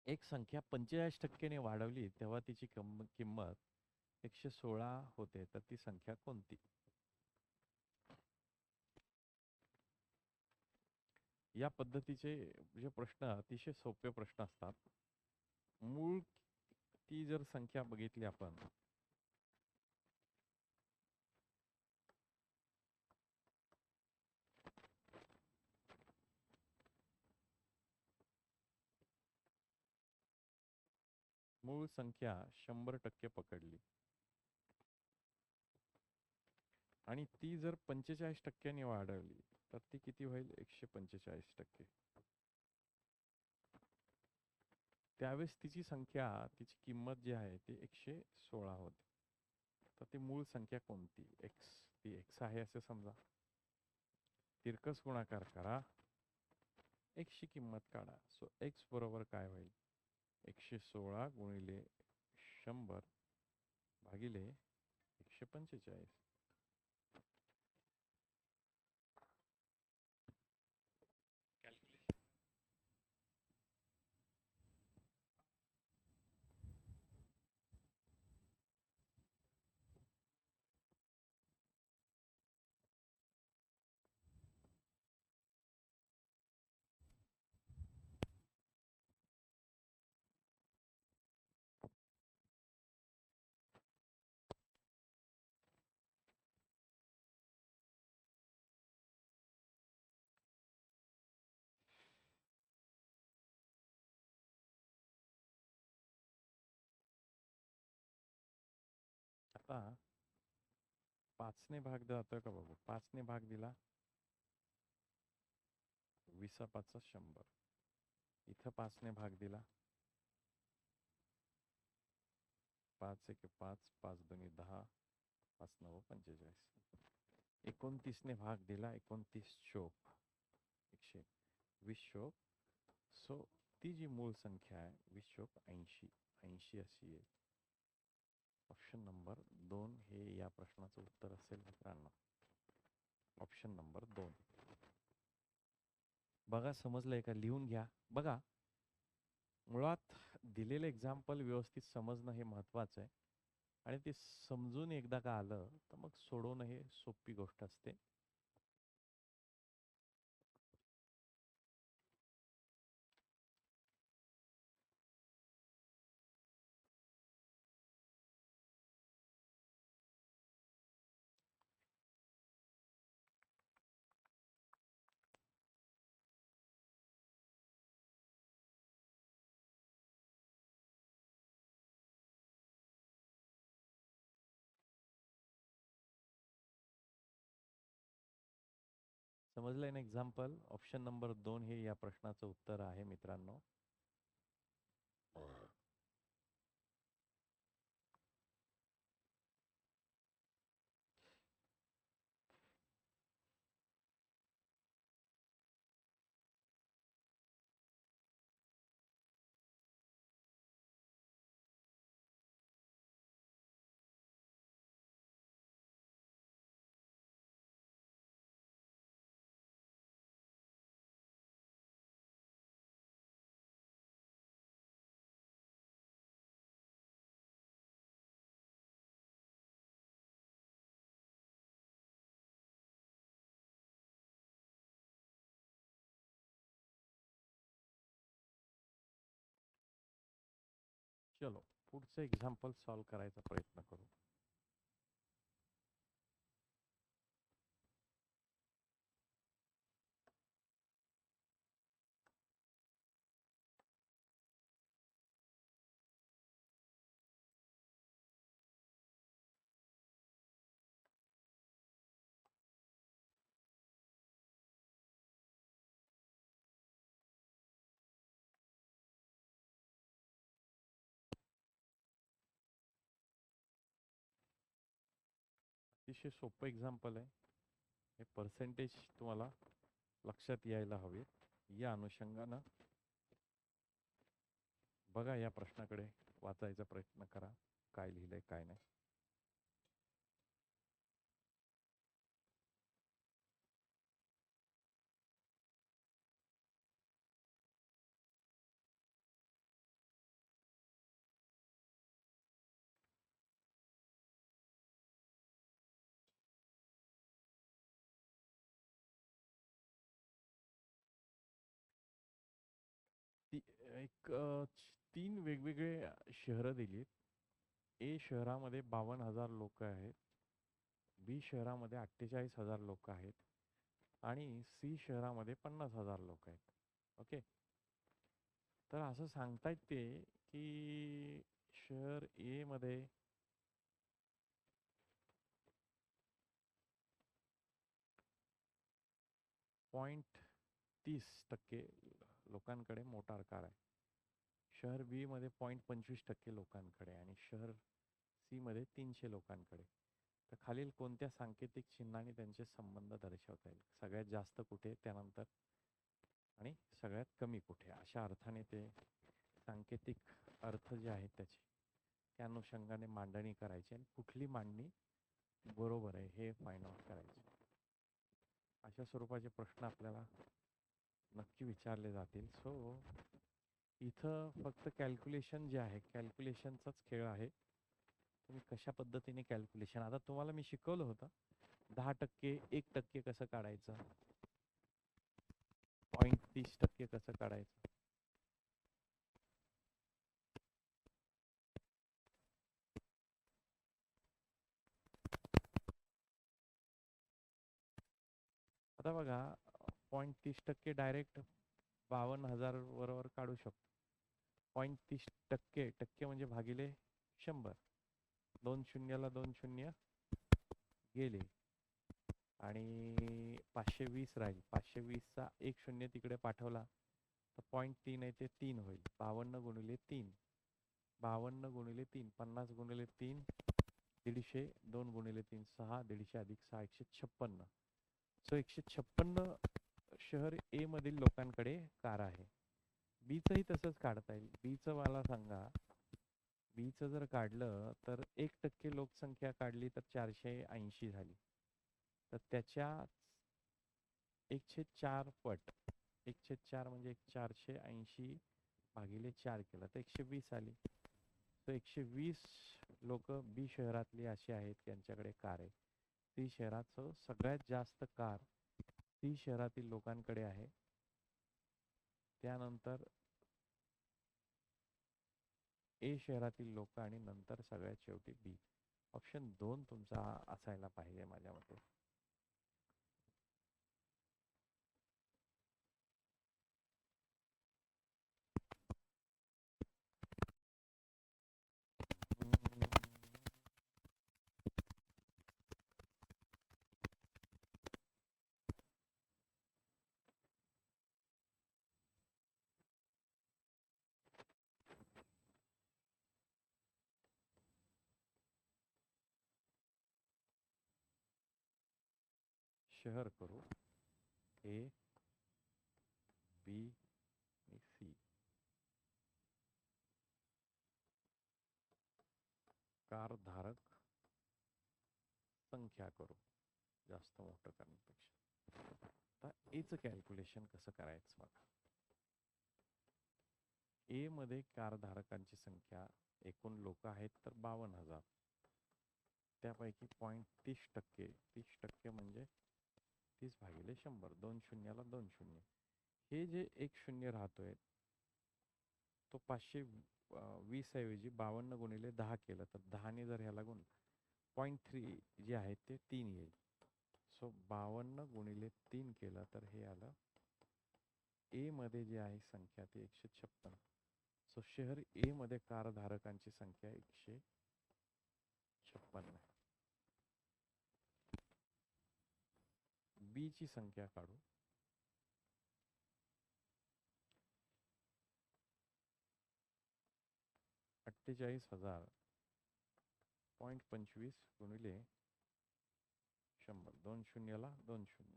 एक संख्या 45% ने वाढवली तेव्हा तिची किंमत 116 होते. तर ती संख्या कोणती? या पद्धतीचे जे प्रश्न अतिशय सोपे प्रश्न असतात. मूळ ती जर संख्या बघितली आपण, मूळ संख्या 100% पकडली आणि ती जर 45% ने वाढवली तर ती किती होईल? 145%. त्यावेळेस तिची संख्या, तिची किंमत जी आहे ती 116 होते. तर ती मूळ संख्या कोणती? एक्स. ती एक्स आहे असे समजा. तिरकस गुणाकार करा, एक्सची किंमत काढा. सो एक्स बरोबर काय होईल? 116 गुणिले 100 भागिले 145. आता 5ने भाग जातोय का बघू. 5ने भाग दिला, 20 100. इथं 5ने भाग दिला, 5 1 5, 5 2 10, 5 9 45. 29ने भाग दिला, 29 चोक 120 चोक. सो ती जी मूळ संख्या आहे 20 चोक 80, 80 अशी येईल. ऑप्शन नंबर 2 हे या प्रश्नाचं उत्तर असेल मित्रांनो. Option number 2. बघा समजलंय का? लिहून घ्या. बघा, मुळात दिलेलं एक्झाम्पल व्यवस्थित समजणं हे महत्त्वाचं आहे. आणि ते समजून एकदा का आलं तर मग सोडवणं हे सोपी गोष्ट असते. समजलंय ना एक्झाम्पल? ऑप्शन नंबर 2 हे या प्रश्नाचं उत्तर आहे मित्रांनो. चलो पुढचं एक्झाम्पल सॉल्व करायचा प्रयत्न करू. अतिशय सोपं एक्झाम्पल आहे. हे पर्सेंटेज तुम्हाला लक्षात यायला हवे. या अनुषंगानं बघा, या प्रश्नाकडे वाचायचा प्रयत्न करा, काय लिहिलंय काय नाही. ती एक 3 वेगवेगळे शहरं दिलीत. ए शहरामध्ये 52,000 लोक आहेत. बी शहरामध्ये 48,000 लोक आहेत. आणि सी शहरामध्ये 50,000 लोक आहेत. ओके. तर असं सांगतायत ते की शहर ए मध्ये 0.30% लोकांकडे मोटार कार आहे. शहर बी मध्ये 0.25% लोकांकडे आणि शहर सी मध्ये 300 लोकांकडे. तर खालील कोणत्या सांकेतिक चिन्हाने त्यांचे संबंध दर्शवता येईल? सगळ्यात जास्त कुठे, त्यानंतर आणि सगळ्यात कमी कुठे, अशा अर्थाने ते सांकेतिक अर्थ जे आहेत त्याचे त्या अनुषंगाने मांडणी करायची आणि कुठली मांडणी बरोबर आहे हे फाइंड आउट करायचे. अशा स्वरूपाचे प्रश्न आपल्याला नक्की विचारले जातील. सो इथं फक्त कॅल्क्युलेशन जे आहे कॅल्क्युलेशनचाच खेळ आहे. तुम्ही कशा पद्धतीने कॅल्क्युलेशन, आता तुम्हाला मी शिकवलं होतं 10%, 1% कसं काढायचं, 0.30% कसं काढायचं. आता बघा 0.30% डायरेक्ट 52,000 बरोबर काढू शकतो. 0.30% टक्के म्हणजे भागिले 100. 2 शून्याला 2 शून्य गेले आणि 520 राहील. 520चा 1 शून्य तिकडे पाठवला तर 0.3 आहे ते 3 होईल. 52 गुणिले 3, 52 गुणिले 3, 50 गुणिले 3, 150. 2 गुणिले 3, 6, 150 अधिक 6, 156. सो 156 शहर ए मधील लोकांकडे कार आहे. बीचंही तसंच काढता येईल. बीचं मला सांगा, बीचं जर काढलं तर 1% लोकसंख्या काढली तर 480 झाली. तर त्याच्या 1/4 पट, 1/4 म्हणजे 480 भागिले 4 केलं तर 120 आली. तर 120 लोक बी शहरातली अशी आहेत की त्यांच्याकडे कार आहे. सी शहराचं सगळ्यात जास्त कार सी शहरातील लोकांकडे आहे. त्यानंतर ए शहरातील लोक आणि नंतर सगळ्यात शेवटी बी. ऑप्शन 2 तुमचा असायला पाहिजे माझ्या मते. शहर करू ए, बी आणि सी. कार धारक संख्या करू जास्त मोठं करण्यापेक्षा. आता एचं कॅल्क्युलेशन कसं करायचं बघा. ए मध्ये कारधारकांची संख्या एकूण लोक आहेत तर 52,000. त्यापैकी 0.30%, 30% म्हणजे 30 भागिले 100. 2 शून्याला 2 शून्य. हे जे 1 शून्य राहतोय तो 520 ऐवजी 52 गुणिले 10 केलं तर 10ने जर ह्याला गुण 0.3 जे आहे ते 3 येईल. सो 52 गुणिले 3 केलं तर हे आलं. ए मध्ये जे आहे संख्या ती 156. सो शहर ए मध्ये कारधारकांची संख्या 156 आहे. बी ची संख्या काढू. $48,000 0.25 गुणिले 100. 2 शून्याला 2 शून्य.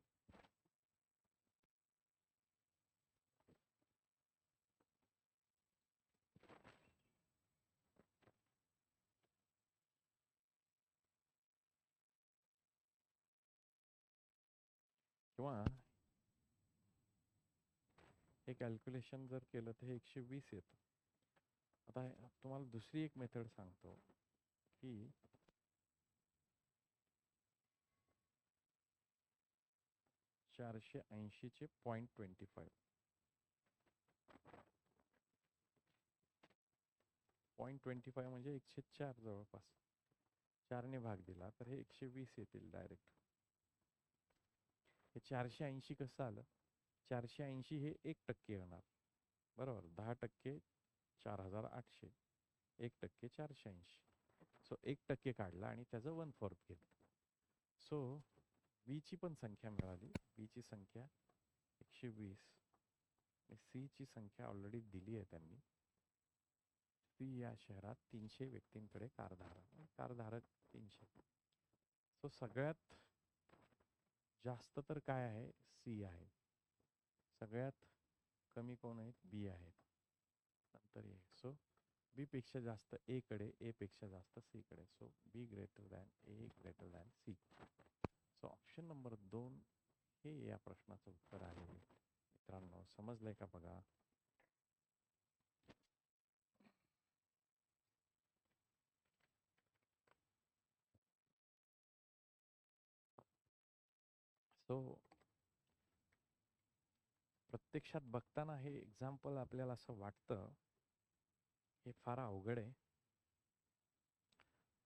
किंवा हे कॅल्क्युलेशन जर केलं तर हे 120 येतं. आता तुम्हाला दुसरी एक मेथड सांगतो की 480 चे 0.25. 0.25 म्हणजे 104 जवळपास. 4 ने भाग दिला तर हे 120 येतील डायरेक्ट. हे 480 कसं आलं? 480 हे 1% येणार बरोबर. 10% 4,800, 1% 480. सो 1% काढला आणि त्याचं 1/4 घेतलं. सो बी ची पण संख्या मिळाली. बी ची संख्या 520. सी ची संख्या ऑलरेडी दिली आहे त्यांनी. सी या शहरात 300 व्यक्तींकडे कारधारक 300. सो सगळ्यात जास्त तर काय आहे? सी आहे. सगळ्यात कमी कोण आहेत? बी आहेत. नंतर ए. सो बी पेक्षा जास्त ए कडे, ए पेक्षा जास्त सी कडे. So B greater than A greater than C. So option number 2 हे या प्रश्नाचं उत्तर आहे. मित्रांनो, समजलंय का बघा? सो प्रत्यक्षात बघताना हे एक्झाम्पल आपल्याला असं वाटतं हे फार अवघड आहे,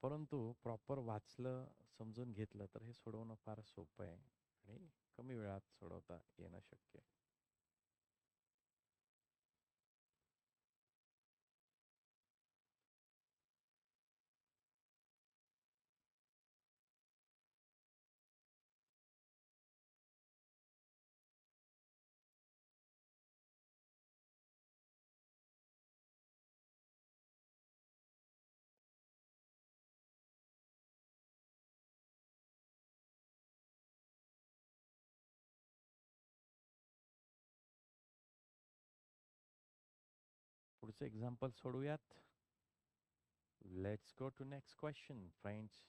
परंतु प्रॉपर वाचलं, समजून घेतलं तर हे सोडवणं फार सोपं आहे आणि कमी वेळात सोडवता येणं शक्य आहे. पुढचं एक्झाम्पल सोडूयात. Let's go to next question friends.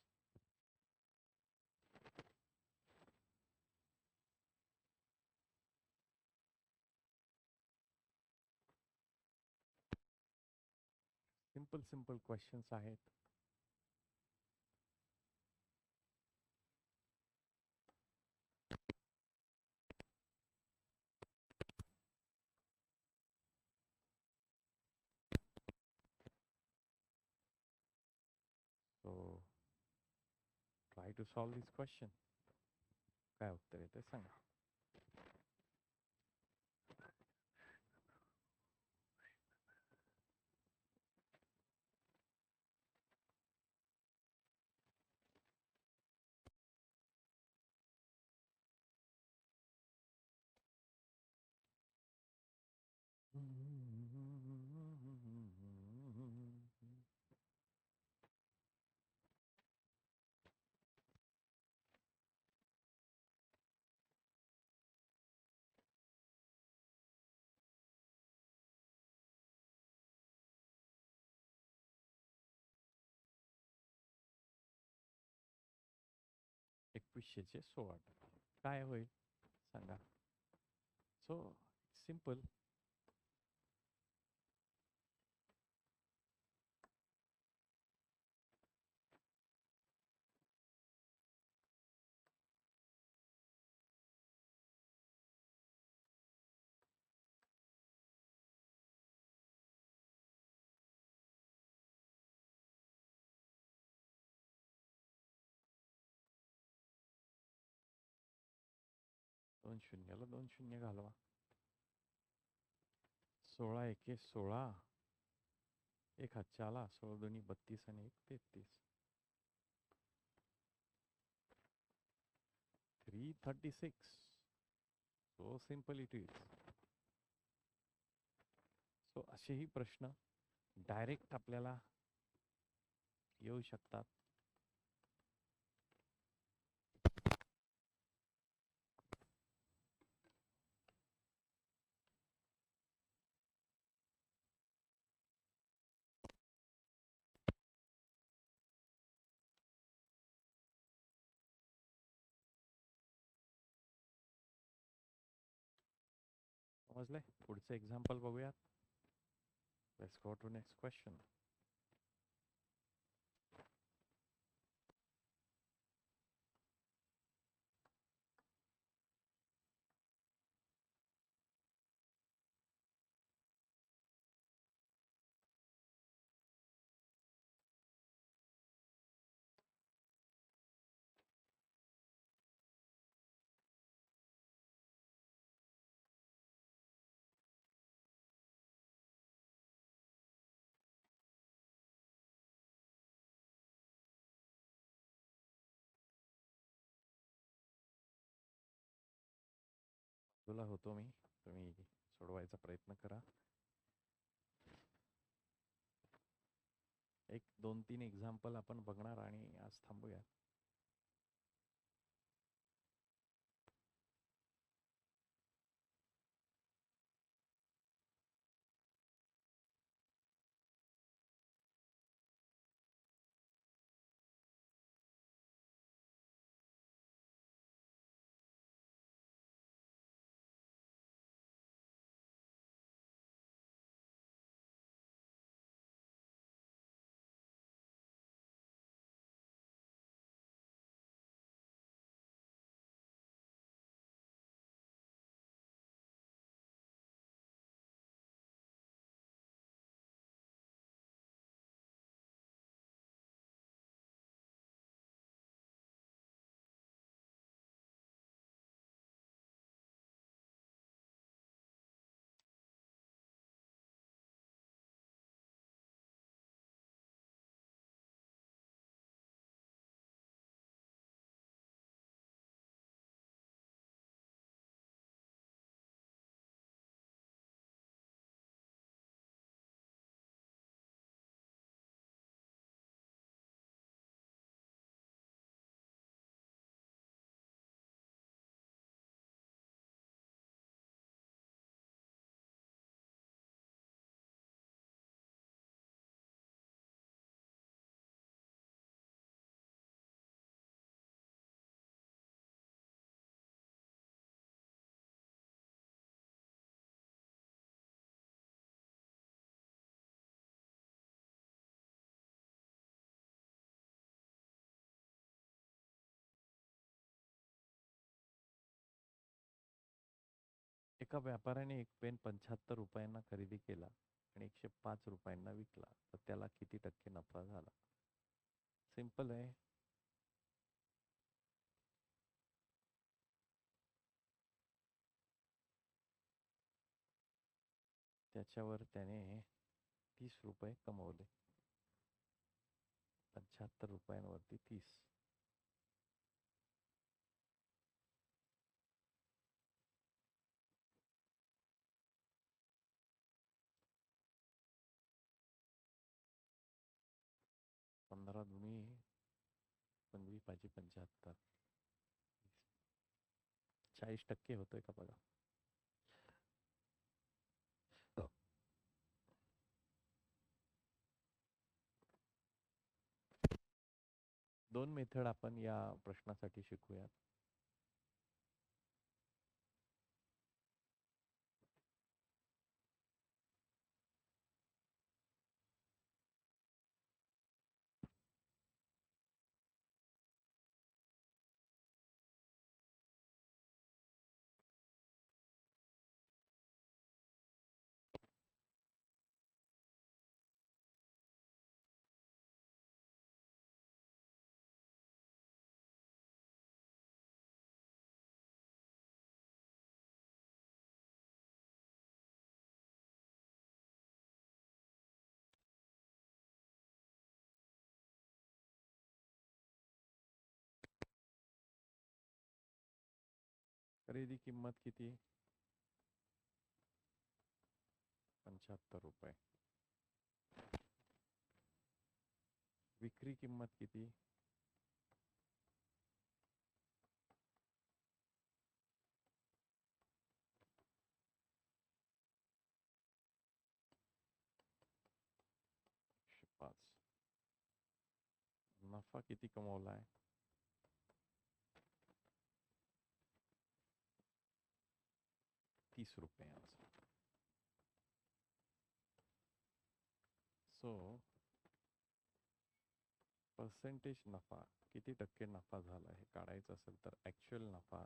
Simple questions आहेत. So try to solve this question. काय उत्तर येते सांगा. एकवीसशेचे 16 काय होईल सांगा. So simple. दोन शून्याला 2 शून्य घालवा. 16 एके 16. एक हातच्या आला. 16 दोन्ही 32 आणि 1 33. 336. So simple it is. So असेही प्रश्न डायरेक्ट आपल्याला येऊ शकतात. समजले. पुढचं एक्झाम्पल बघूयात. Let's go to next question. तुला होतो मी, तुम्ही सोडवायचा प्रयत्न करा. एक 2-3 एक्झाम्पल आपण बघणार आणि आज थांबूया. एका व्यापाऱ्याने एक पेन 75 रुपयांना खरेदी केला आणि 105 रुपयांना विकला, तर त्याला किती टक्के नफा झाला? सिंपल आहे. त्याच्यावर त्याने 30 रुपये कमवले. 75 रुपयांवरती 30. पंधरा दुनी 25 × 75. 40% होतोय का बघा. दोन मेथड आपण या प्रश्नासाठी शिकूयात. खरेदी किंमत किती? 75 रुपये. विक्री किंमत किती? 105. नफा किती कमवलाय? 30 रुपयांचा. सो पर्सेंटेज नफा किती टक्के नफा झाला हे काढायचं असेल तर ॲक्च्युअल नफा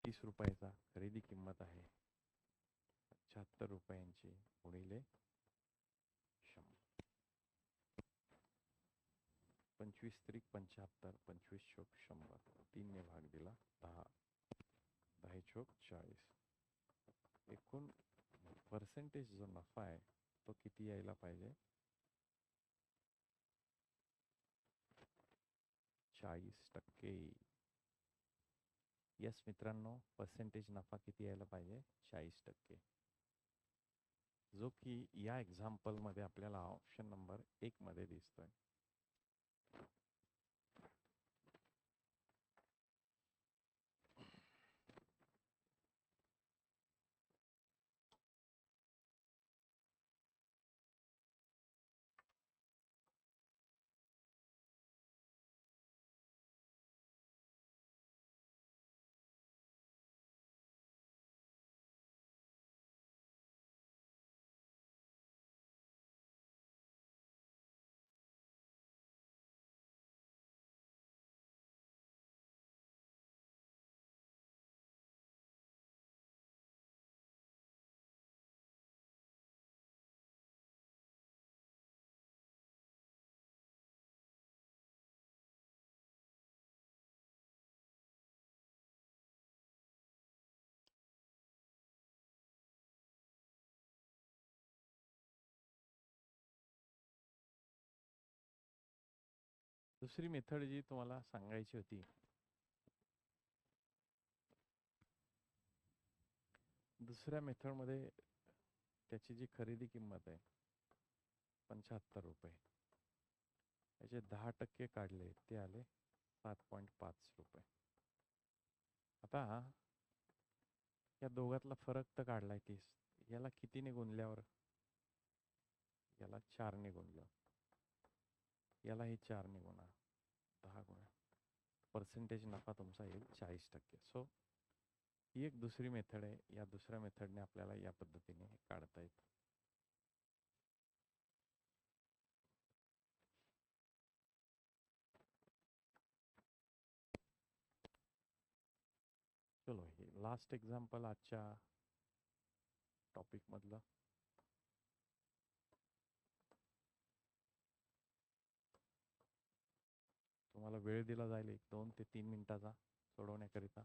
30 रुपयाचा खरेदी किंमत आहे 75 रुपयांची गुणिले 100. 25 त्रिक 75, 25 चोक 100, 3 ने भाग दिला 10, 10 चोक 40. एकूण पर्सेंटेज जो नफा आहे तो किती यायला पाहिजे? 40%. येस मित्रांनो, पर्सेंटेज नफा किती यायला पाहिजे? 40%, जो की या एक्झाम्पलमध्ये आपल्याला ऑप्शन नंबर 1 मध्ये दिसतोय. दुसरी मेथड जी तुम्हाला सांगायची होती, दुसऱ्या मेथडमध्ये त्याची जी खरेदी किंमत आहे 75 रुपये, याचे 10% काढले ते आले 7.5 रुपये. आता या दोघातला फरक तर काढलाय 30, याला कितीने गुणल्यावर? याला 4ने गुणलं, याला हे 4ने गुणा, 10 गुणा, पर्सेंटेज नफा तुमचा येईल 40%. सो ही एक दुसरी मेथड आहे. या दुसऱ्या मेथडने आपल्याला या पद्धतीने काढता येतं. चलो, हे लास्ट एक्झाम्पल आजच्या टॉपिक मधलं. तुम्हाला वेळ दिला जाईल 1, 2 ते 3 मिनिटाचा सोडवण्याकरिता.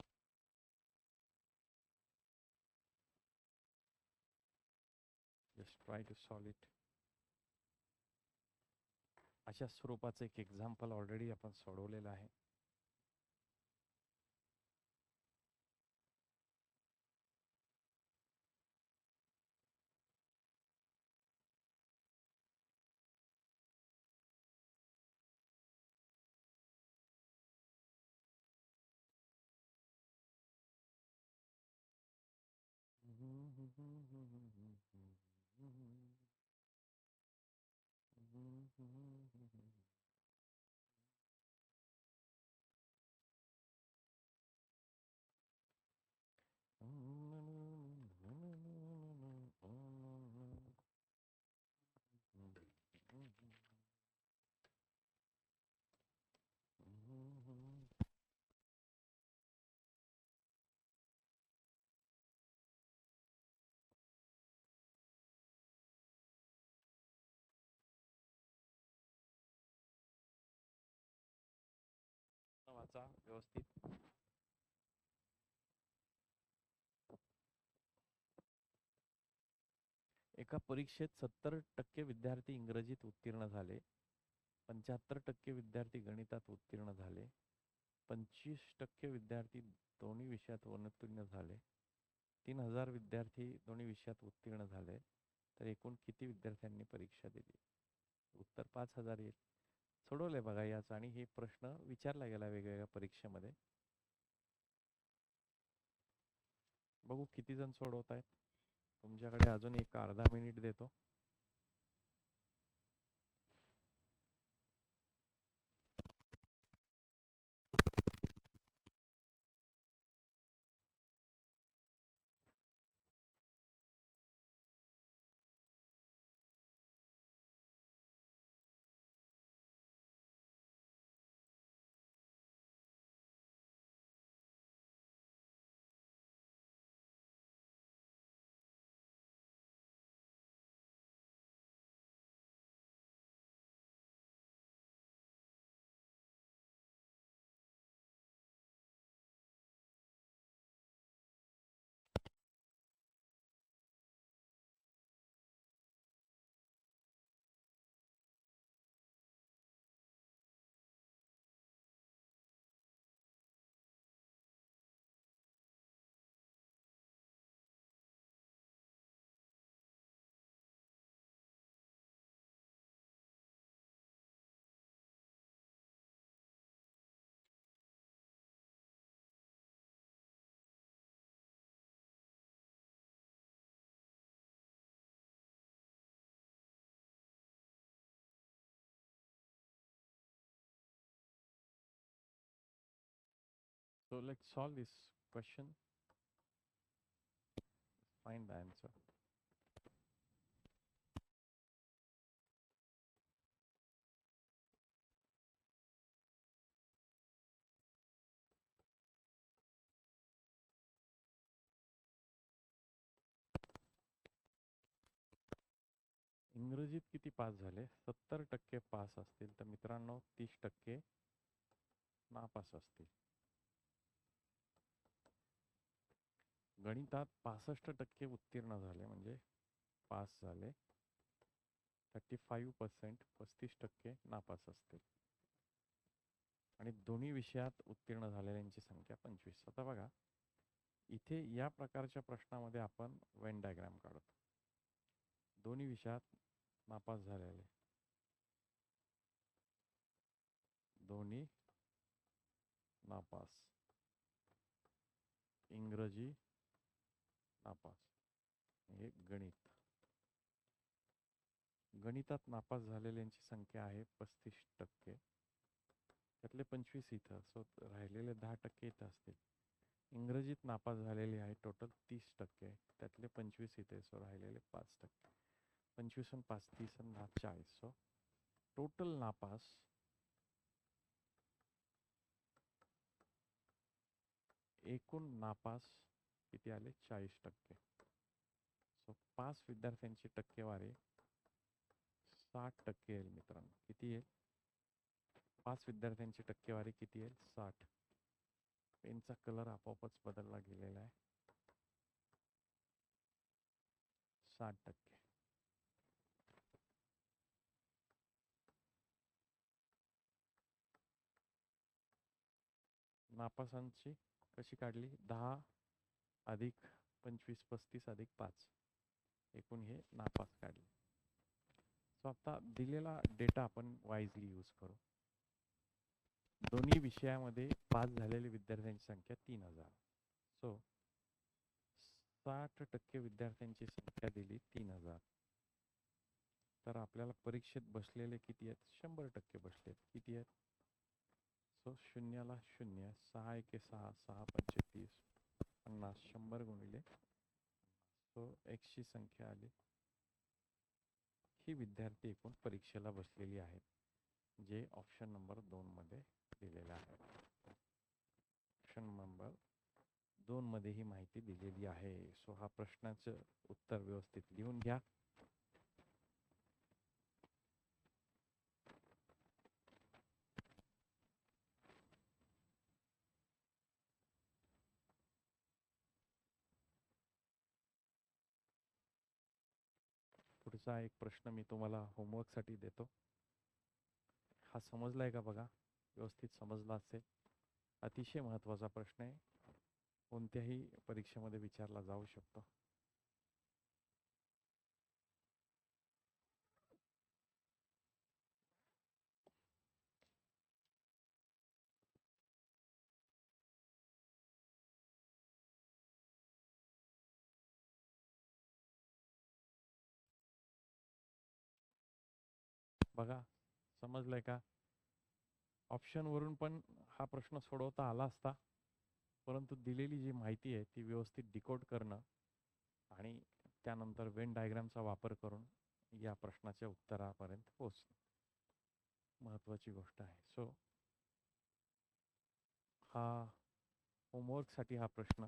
Just try to solve it. अशा स्वरूपाचं एक एक्झाम्पल ऑलरेडी आपण सोडवलेलं आहे. वाचा व्यवस्थित. एका परीक्षेत 70% विद्यार्थी इंग्रजीत उत्तीर्ण झाले, 75% विद्यार्थी गणितात उत्तीर्ण झाले, 25% विद्यार्थी दोन्ही विषयात अनुत्तीर्ण झाले, 3000 विद्यार्थी दोन्ही विषयात उत्तीर्ण झाले, तर एकूण किती विद्यार्थ्यांनी परीक्षा दिली? उत्तर 5000 येईल. सोडवले बघा याचा, आणि हे प्रश्न विचारला गेला वेगवेगळ्या परीक्षेमध्ये. बघू किती जण सोडवत आहेत. तुमच्याकडे अजून एक अर्धा मिनिट देतो. So let's solve this question. Find the answer. इंग्रजीत किती पास झाले? 70% पास असतील तर मित्रांनो 30% नापास असतील. गणितात 65% उत्तीर्ण झाले म्हणजे पास झाले. 35% 35% नापास असतील. आणि दोन्ही विषयात उत्तीर्ण झालेल्यांची संख्या 25. आता बघा इथे या प्रकारच्या प्रश्नामध्ये आपण वेन डायग्राम काढतो. दोन्ही विषयात नापास झालेले, दोन्ही नापास, इंग्रजी नापास, हे गणित. गणितात नापास झालेल्यांची संख्या आहे 35%. त्यातले 25 इथं, सो राहिलेले 10% इथं असतील. इंग्रजीत नापास झालेले आहे टोटल 30%. त्यातले 25 इथे, सो राहिलेले 5%. 25 आणि 5 30 आणि 10 40. सो टोटल नापास एकूण नापास किती आले? 40%. सो पास विद्यार्थ्यांची टक्केवारी 60% येईल मित्रांनो. किती येईल? 5 विद्यार्थ्यांची टक्केवारी किती येईल? 60. पेनचा कलर आपोआपच बदलला गेलेला आहे. 60%. नापासांची कशी काढली? 10 अधिक 25 35 अधिक 5 एकूण हे नापास काढले. सो आता दिलेला डेटा आपण वाईजली यूज करू. दोन्ही विषयामध्ये पास झालेले विद्यार्थ्यांची संख्या 3000. सो 60% विद्यार्थ्यांची संख्या दिली 3000. तर आपल्याला परीक्षेत बसलेले किती आहेत? 100% बसलेत. किती आहेत? सो 0ला 0, 6 एके 6, 6 पंचे 30, 50, 100 गुणिले. सो एक्सची संख्या आली. ही विद्यार्थी एकूण परीक्षेला बसलेली आहेत, जे ऑप्शन नंबर 2 मध्ये दिलेले आहे. ऑप्शन नंबर 2 मध्ये ही माहिती दिलेली आहे. सो हा प्रश्नाचं उत्तर व्यवस्थित लिहून घ्या. पुढचा एक प्रश्न मी तुम्हाला होमवर्कसाठी देतो. हा समजलाय का बघा? व्यवस्थित समजला असेल. अतिशय महत्त्वाचा प्रश्न आहे. कोणत्याही परीक्षेमध्ये विचारला जाऊ शकतो. बघा समजलंय का? ऑप्शन वरून पण हा प्रश्न सोडवता आला असता, परंतु दिलेली जी माहिती आहे ती व्यवस्थित डिकोड करणं आणि त्यानंतर वेन डायग्रामचा वापर करून या प्रश्नाच्या उत्तरापर्यंत पोहोचणं महत्त्वाची गोष्ट आहे. सो हा होमवर्कसाठी हा प्रश्न